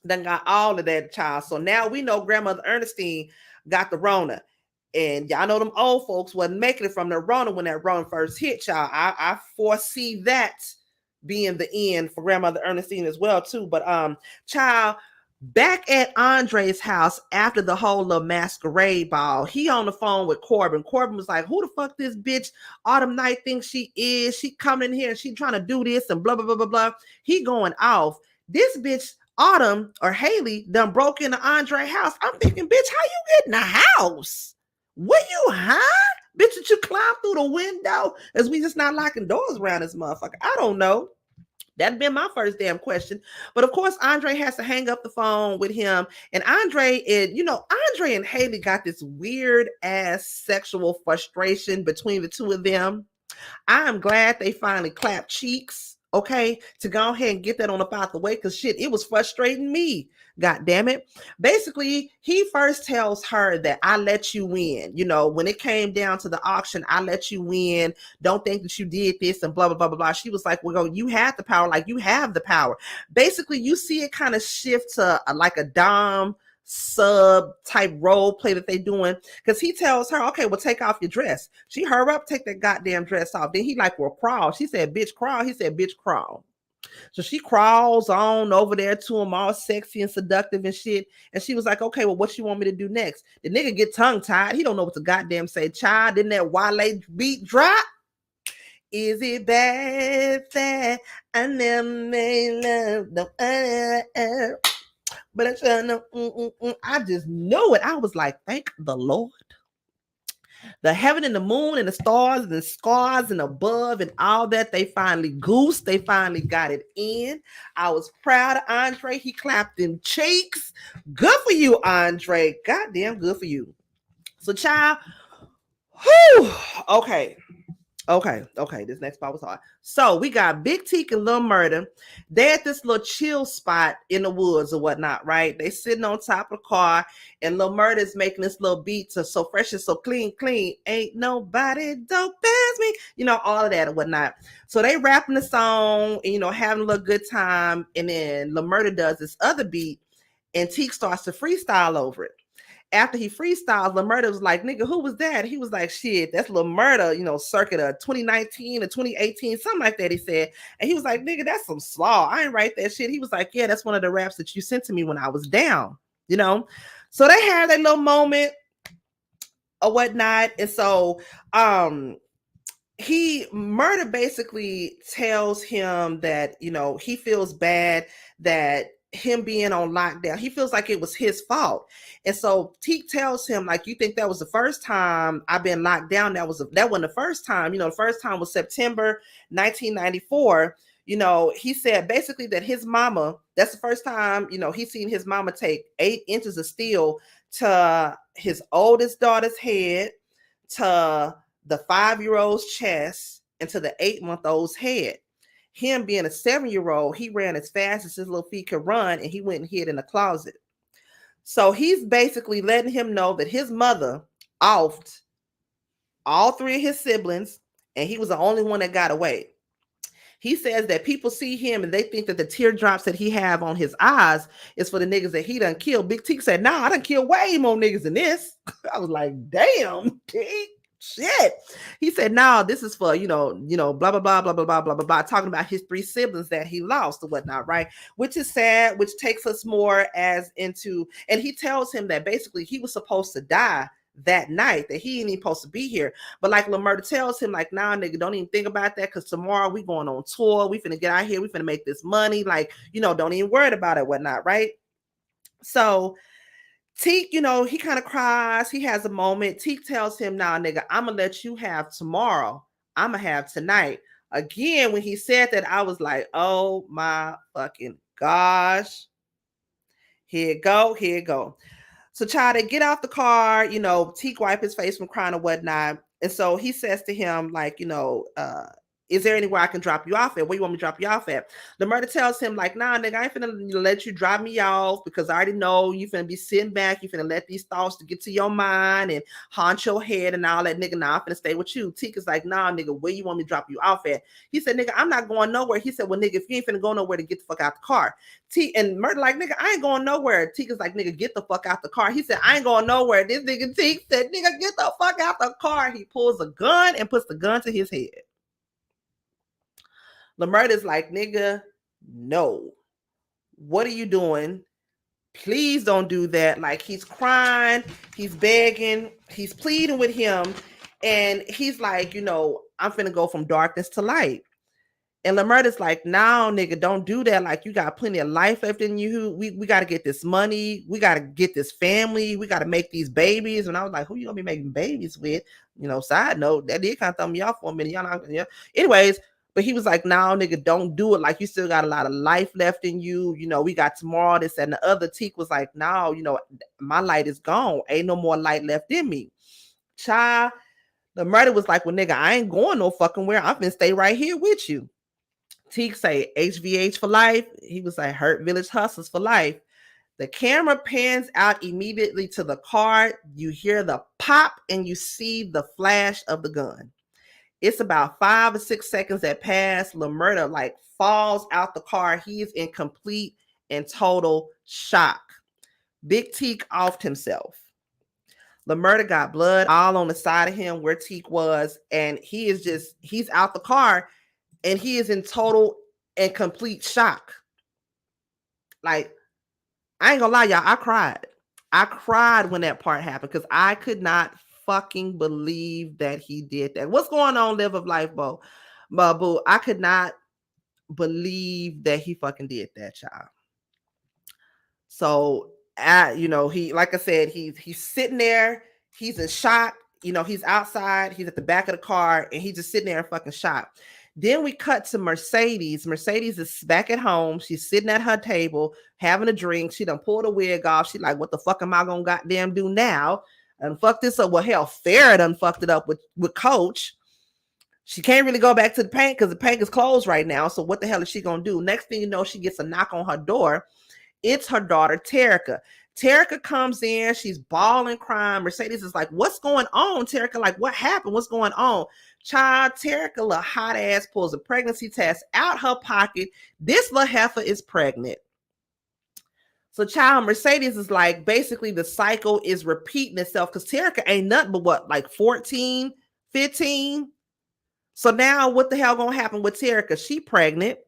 then got all of that, child. So now we know Grandmother Ernestine got the Rona. And y'all know them old folks wasn't making it from the Rona when that Rona first hit, y'all. I foresee that being the end for Grandmother Ernestine as well, too. But child, back at Andre's house after the whole little masquerade ball, he on the phone with Corbin. Corbin was like, who the fuck this bitch Autumn Night thinks she is? She coming in here and she trying to do this and blah, blah, blah, blah, blah. He going off. This bitch Autumn or Haley done broke into Andre's house. I'm thinking, bitch, how you get in the house? Were you high? Bitch, did you climb through the window? As we just not locking doors around this motherfucker. I don't know. That'd been my first damn question. But of course, Andre has to hang up the phone with him. And Andre and Haley got this weird ass sexual frustration between the two of them. I am glad they finally clapped cheeks, okay, to go ahead and get that on up out the way, because shit, it was frustrating me. God damn it. Basically, he first tells her that I let you win. When it came down to the auction, I let you win. Don't think that you did this and blah, blah, blah, blah, blah. She was like, well, you had the power. Like, you have the power. Basically, you see it kind of shift to like a dom sub type role play that they doing, because he tells her, okay, well, take off your dress. She hurry up, take that goddamn dress off. Then he like, well, crawl. She said, bitch, crawl. He said, bitch, crawl. So she crawls on over there to him, all sexy and seductive and shit. And she was like, okay, well, what you want me to do next? The nigga get tongue tied. He don't know what to goddamn say. Child, didn't that Wale beat drop? Is it bad that I never made love? No, but I just know it. I was like, thank the Lord. The heaven and the moon and the stars and the scars and above and all that, they finally goosed. They finally got it in. I was proud of Andre. He clapped them cheeks. Good for you, Andre. Goddamn good for you. So, child, whew, okay. This next part was hard. So we got Big Teak and Lil Murda. They're at this little chill spot in the woods or whatnot, right? They sitting on top of the car, and Lil Murda is making this little beat to So Fresh and So Clean. Ain't nobody dope as me. All of that or whatnot. So they rapping the song and, having a little good time. And then Lil Murda does this other beat, and Teak starts to freestyle over it. After he freestyles, Lil Murda was like, nigga, who was that? He was like, shit, that's Lil Murda, circuit of 2019 or 2018, something like that, he said. And he was like, nigga, that's some slaw. I ain't write that shit. He was like, yeah, that's one of the raps that you sent to me when I was down, So they had that little moment or whatnot. And so Murda basically tells him that, he feels bad that him being on lockdown. He feels like it was his fault. And so Teak tells him, like, you think that was the first time I've been locked down? That wasn't the first time. The first time was September 1994. He said basically that his mama, that's the first time, he seen his mama take 8 inches of steel to his oldest daughter's head, to the 5-year-old's chest, and to the 8-month-old's head. Him being a 7-year-old, he ran as fast as his little feet could run, and he went and hid in the closet. So he's basically letting him know that his mother offed all 3 of his siblings, and he was the only one that got away. He says that people see him and they think that the teardrops that he have on his eyes is for the niggas that he done killed. Big Teak said, nah, I done killed way more niggas than this. I was like, damn, Teak. Shit. He said, no, this is for, blah, blah, blah, blah, blah, blah, blah, blah, talking about his 3 siblings that he lost or whatnot, right? Which is sad, which takes us more as into, and he tells him that basically he was supposed to die that night, that he ain't even supposed to be here. But like LaMurda tells him, like, nah, nigga, don't even think about that, because tomorrow we going on tour. We finna get out here. We finna make this money. Like, don't even worry about it, whatnot, right? So Teak, he kind of cries. He has a moment. Teak tells him, nah, nigga, I'm going to let you have tomorrow. I'm going to have tonight. Again, when he said that, I was like, oh my fucking gosh. Here it go. So child, they get out the car, Teak wipe his face from crying or whatnot. And so he says to him, like, is there anywhere I can drop you off at? Where you want me to drop you off at? LaMurda tells him, like, nah, nigga, I ain't finna let you drop me off, because I already know you finna be sitting back. You finna let these thoughts to get to your mind and haunt your head and all that, nigga. Nah, I'm finna stay with you. Teak is like, nah, nigga, where you want me to drop you off at? He said, nigga, I'm not going nowhere. He said, well, nigga, if you ain't finna go nowhere, to get the fuck out the car. And Murda like, nigga, I ain't going nowhere. Teak is like, nigga, get the fuck out the car. He said, I ain't going nowhere. This nigga Teak said, nigga, get the fuck out the car. He pulls a gun and puts the gun to his head. LaMurda's like, nigga, no. What are you doing? Please don't do that. Like, he's crying, he's begging, he's pleading with him. And he's like, I'm finna go from darkness to light. And LaMurda's like, no, nigga, don't do that. Like, you got plenty of life left in you. We got to get this money. We got to get this family. We got to make these babies. And I was like, who you going to be making babies with? Side note, that did kind of throw me off for a minute. Y'all not, yeah. Anyways, but he was like, no, nigga, don't do it. Like, you still got a lot of life left in you. We got tomorrow, this and the other. Teak was like, no, my light is gone. Ain't no more light left in me. Child, LaMurda was like, well, nigga, I ain't going no fucking where. I'm finna stay right here with you. Teak say HVH for life. He was like, Hurt Village Hustlers for life. The camera pans out immediately to the car. You hear the pop and you see the flash of the gun. It's about 5 or 6 seconds that pass. LaMurda like falls out the car. He's in complete and total shock. Big Teak offed himself. LaMurda got blood all on the side of him where Teak was. And he's out the car and he is in total and complete shock. Like, I ain't gonna lie, y'all, I cried. I cried when that part happened, because I could not fucking believe that he did that. What's going on, Live of Life, Bo? Boo, I could not believe that he fucking did that, child. So, he, like I said, he's sitting there, he's in shock. He's outside, he's at the back of the car, and he's just sitting there in fucking shock. Then we cut to Mercedes. Mercedes is back at home. She's sitting at her table having a drink. She done pulled a wig off. She like, what the fuck am I gonna goddamn do now? And fuck this up. Well, hell, Farrah done fucked it up with Coach. She can't really go back to the paint because the paint is closed right now. So what the hell is she gonna do? Next thing you know, she gets a knock on her door. It's her daughter, Terica. Terica comes in. She's bawling, crying. Mercedes is like, what's going on, Terica? Like, what happened? What's going on? Child, Terica, little hot ass, pulls a pregnancy test out her pocket. This little heifer is pregnant. So child, Mercedes is like, basically the cycle is repeating itself, because Terica ain't nothing but what, like 14, 15? So now what the hell gonna happen with Terica? She pregnant.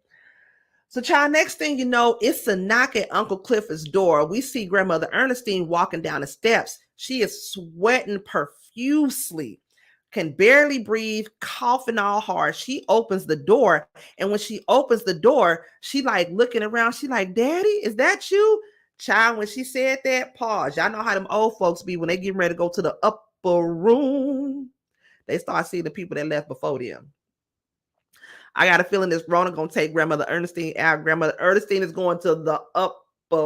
So child, next thing you know, it's a knock at Uncle Clifford's door. We see Grandmother Ernestine walking down the steps. She is sweating profusely. can barely breathe, coughing all hard. She opens the door, and when she opens the door, she like looking around. She like, "Daddy, is that you?" Child, when she said that, pause. Y'all know how them old folks be when they getting ready to go to the upper room. They start seeing the people that left before them. I got a feeling this Rona gonna take Grandmother Ernestine out. Grandmother Ernestine is going to the upper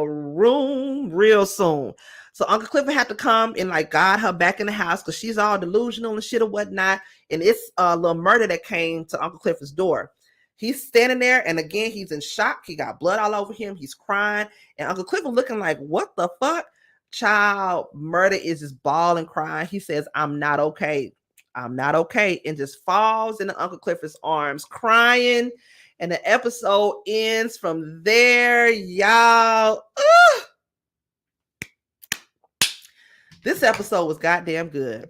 room real soon. So Uncle Clifford had to come and like guide her back in the house because she's all delusional and shit or whatnot. And it's a little murder that came to Uncle Clifford's door. He's standing there, and again, he's in shock. He got blood all over him. He's crying. And Uncle Clifford looking like, what the fuck? Child, murder is just bawling, crying. He says, I'm not okay. I'm not okay, and just falls into Uncle Clifford's arms, crying. And the episode ends from there, y'all. This episode was goddamn good.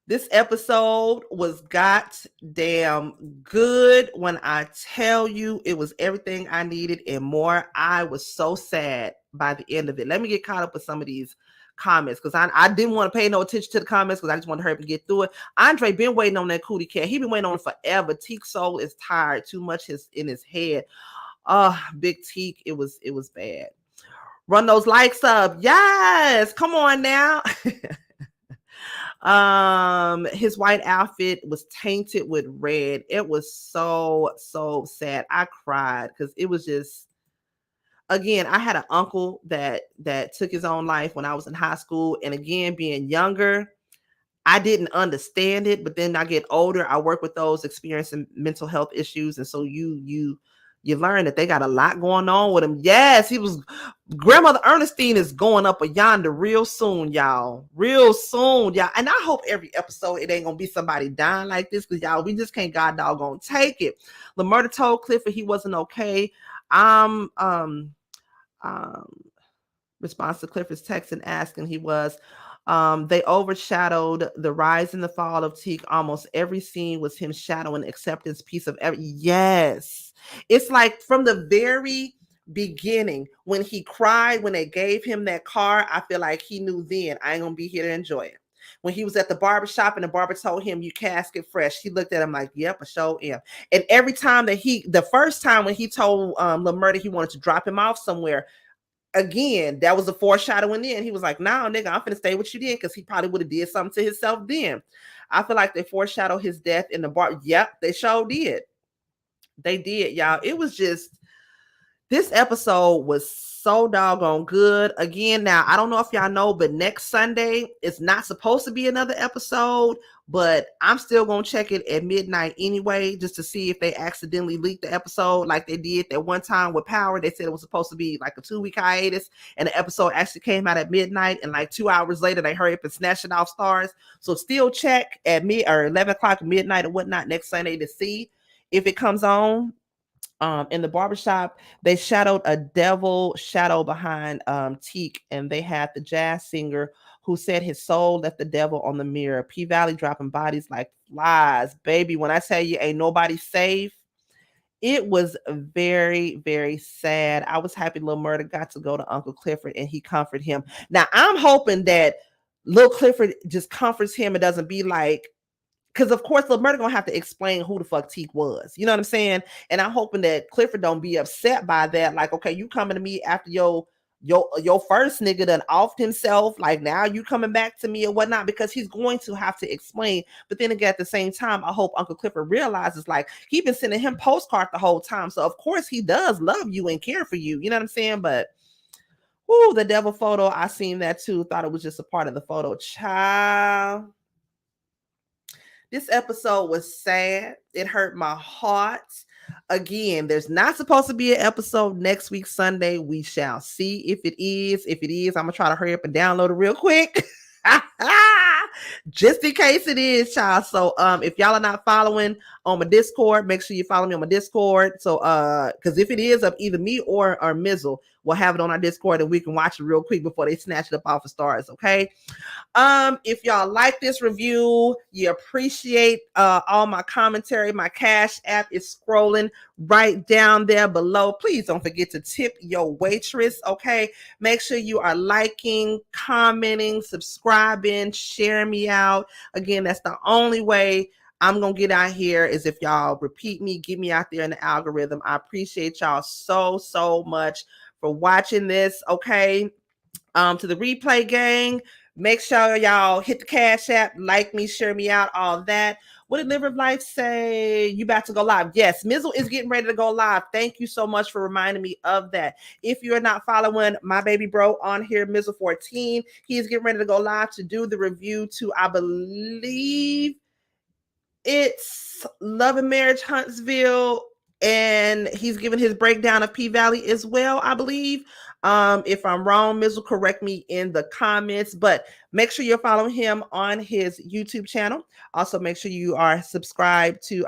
This episode was goddamn good. When I tell you, it was everything I needed and more. I was so sad by the end of it. Let me get caught up with some of these comments because I didn't want to pay no attention to the comments because I just wanted to hurry up and get through it. Andre been waiting on that cootie cat. He been waiting on it forever. Teak Soul is tired. Too much in his head. Big Teak. It was bad. Run those likes up. Yes. Come on now. His white outfit was tainted with red. It was so sad. I cried because it was just, again, I had an uncle that took his own life when I was in high school. And again, being younger, I didn't understand it. But then I get older, I work with those experiencing mental health issues. And so you learn that they got a lot going on with him. Yes, he was. Grandmother Ernestine is going up a yonder real soon, y'all. Real soon, y'all. And I hope every episode it ain't gonna be somebody dying like this, because y'all, we just can't god doggone take it. LaMurda told Clifford he wasn't okay. Response to Clifford's text and asking, he was. They overshadowed the rise and the fall of Teak. Almost every scene was him shadowing acceptance piece of every. Yes, it's like from the very beginning when he cried when they gave him that car. I feel like he knew then I ain't gonna be here to enjoy it. When he was at the barbershop and the barber told him, "You casket fresh," he looked at him like, "Yep, I sure am." And every time that the first time when he told LaMurda he wanted to drop him off somewhere, again, that was a foreshadowing then. He was like, "Nah, nigga, I'm finna stay with you then," because he probably would have did something to himself then. I feel like they foreshadowed his death in the bar. Yep, they sure did. They did, y'all. It was just, this episode was so doggone good. Again, now, I don't know if y'all know, but next Sunday, it's not supposed to be another episode, but I'm still going to check it at midnight anyway, just to see if they accidentally leaked the episode like they did that one time with Power. They said it was supposed to be like a 2-week hiatus, and the episode actually came out at midnight, and like 2 hours later, they hurry up and snatch it off Stars. So still check at 11 o'clock midnight or whatnot next Sunday to see if it comes on. In the barbershop, they shadowed a devil shadow behind Teak, and they had the jazz singer who said his soul left the devil on the mirror. P Valley dropping bodies like flies. Baby, when I tell you ain't nobody safe, it was very, very sad. I was happy Lil Murda got to go to Uncle Clifford and he comforted him. Now, I'm hoping that Lil Clifford just comforts him and doesn't be like, because of course LaMurda gonna have to explain who the fuck Teak was. You know what I'm saying? And I'm hoping that Clifford don't be upset by that. Like, okay, you coming to me after your first nigga done offed himself. Like, now you coming back to me or whatnot, because he's going to have to explain. But then again, at the same time, I hope Uncle Clifford realizes like he been sending him postcard the whole time. So of course he does love you and care for you. You know what I'm saying? But the devil photo, I seen that too. Thought it was just a part of the photo. Child. This episode was sad. It hurt my heart. Again, there's not supposed to be an episode next week, Sunday. We shall see if it is. If it is, I'm going to try to hurry up and download it real quick. Just in case it is, child. So if y'all are not following on my Discord. Make sure you follow me on my Discord. So because if it is of either me or Mizzle, we'll have it on our Discord and we can watch it real quick before they snatch it up off of stars. Okay. If y'all like this review, you appreciate all my commentary, my Cash App is scrolling right down there below. Please don't forget to tip your waitress, okay? Make sure you are liking, commenting, subscribing, sharing me out. Again, that's the only way I'm going to get out here is if y'all repeat me, get me out there in the algorithm. I appreciate y'all so much for watching this, okay? To the replay gang, make sure y'all hit the Cash App, like me, share me out, all that. What did Liver of Life say? You about to go live? Yes, Mizzle is getting ready to go live. Thank you so much for reminding me of that. If you're not following my baby bro on here, Mizzle 14, he's getting ready to go live to do the review to, I believe it's Love and Marriage Huntsville, and he's giving his breakdown of P-Valley as well, I believe. If I'm wrong, Miz will correct me in the comments, but make sure you're following him on his YouTube channel. Also, make sure you are subscribed to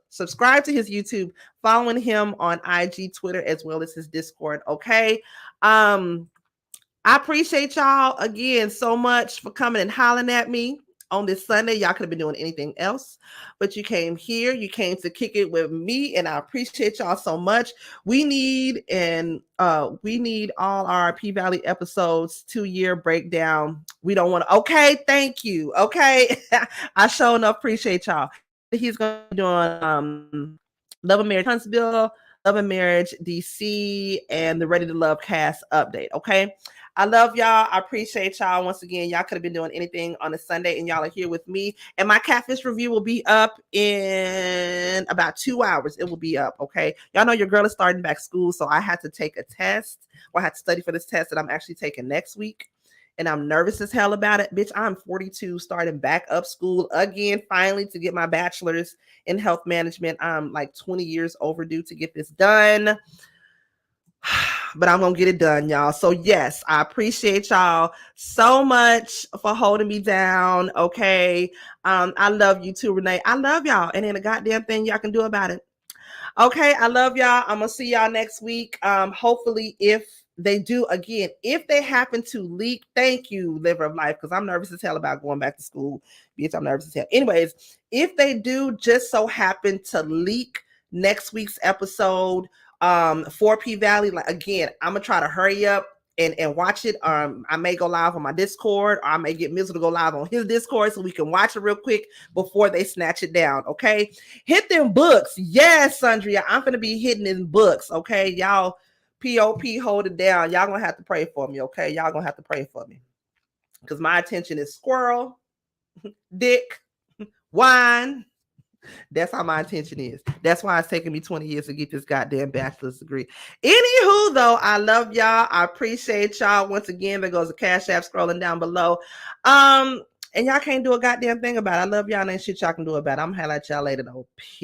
subscribe to his YouTube, following him on IG, Twitter, as well as his Discord. Okay. I appreciate y'all again so much for coming and hollering at me on this Sunday. Y'all could have been doing anything else, but you came here. You came to kick it with me, and I appreciate y'all so much. We need all our P-Valley episodes 2-year breakdown. We don't want to. Okay, thank you. Okay, I sure enough appreciate y'all. He's gonna be doing Love and Marriage Huntsville, Love and Marriage DC, and the Ready to Love cast update. Okay. I love y'all. I appreciate y'all. Once again, y'all could have been doing anything on a Sunday, and y'all are here with me. And my catfish review will be up in about 2 hours. It will be up, okay? Y'all know your girl is starting back school, so I had to take a test, or I had to study for this test that I'm actually taking next week. And I'm nervous as hell about it. Bitch, I'm 42, starting back up school again, finally, to get my bachelor's in health management. I'm like 20 years overdue to get this done. But I'm gonna get it done, y'all. So yes, I appreciate y'all so much for holding me down. Okay. I love you too, Renee. I love y'all. And ain't a goddamn thing y'all can do about it. Okay, I love y'all. I'm gonna see y'all next week. Hopefully, if they do again, if they happen to leak, thank you, Liver of Life, because I'm nervous as hell about going back to school. Bitch, I'm nervous as hell. Anyways, if they do just so happen to leak next week's episode for P-Valley, like again, I'm gonna try to hurry up and watch it. I may go live on my Discord, or I may get Mizzle to go live on his Discord so we can watch it real quick before they snatch it down. Okay, hit them books. Yes, Sandria, I'm gonna be hitting in books. Okay, y'all, POP, hold it down. Y'all gonna have to pray for me. Okay, y'all gonna have to pray for me because my attention is squirrel, dick, wine. That's how my attention is. That's why it's taking me 20 years to get this goddamn bachelor's degree. Anywho, though, I love y'all. I appreciate y'all. Once again, there goes the Cash App scrolling down below. And y'all can't do a goddamn thing about it. I love y'all and ain't shit y'all can do about it. I'm gonna highlight y'all later though.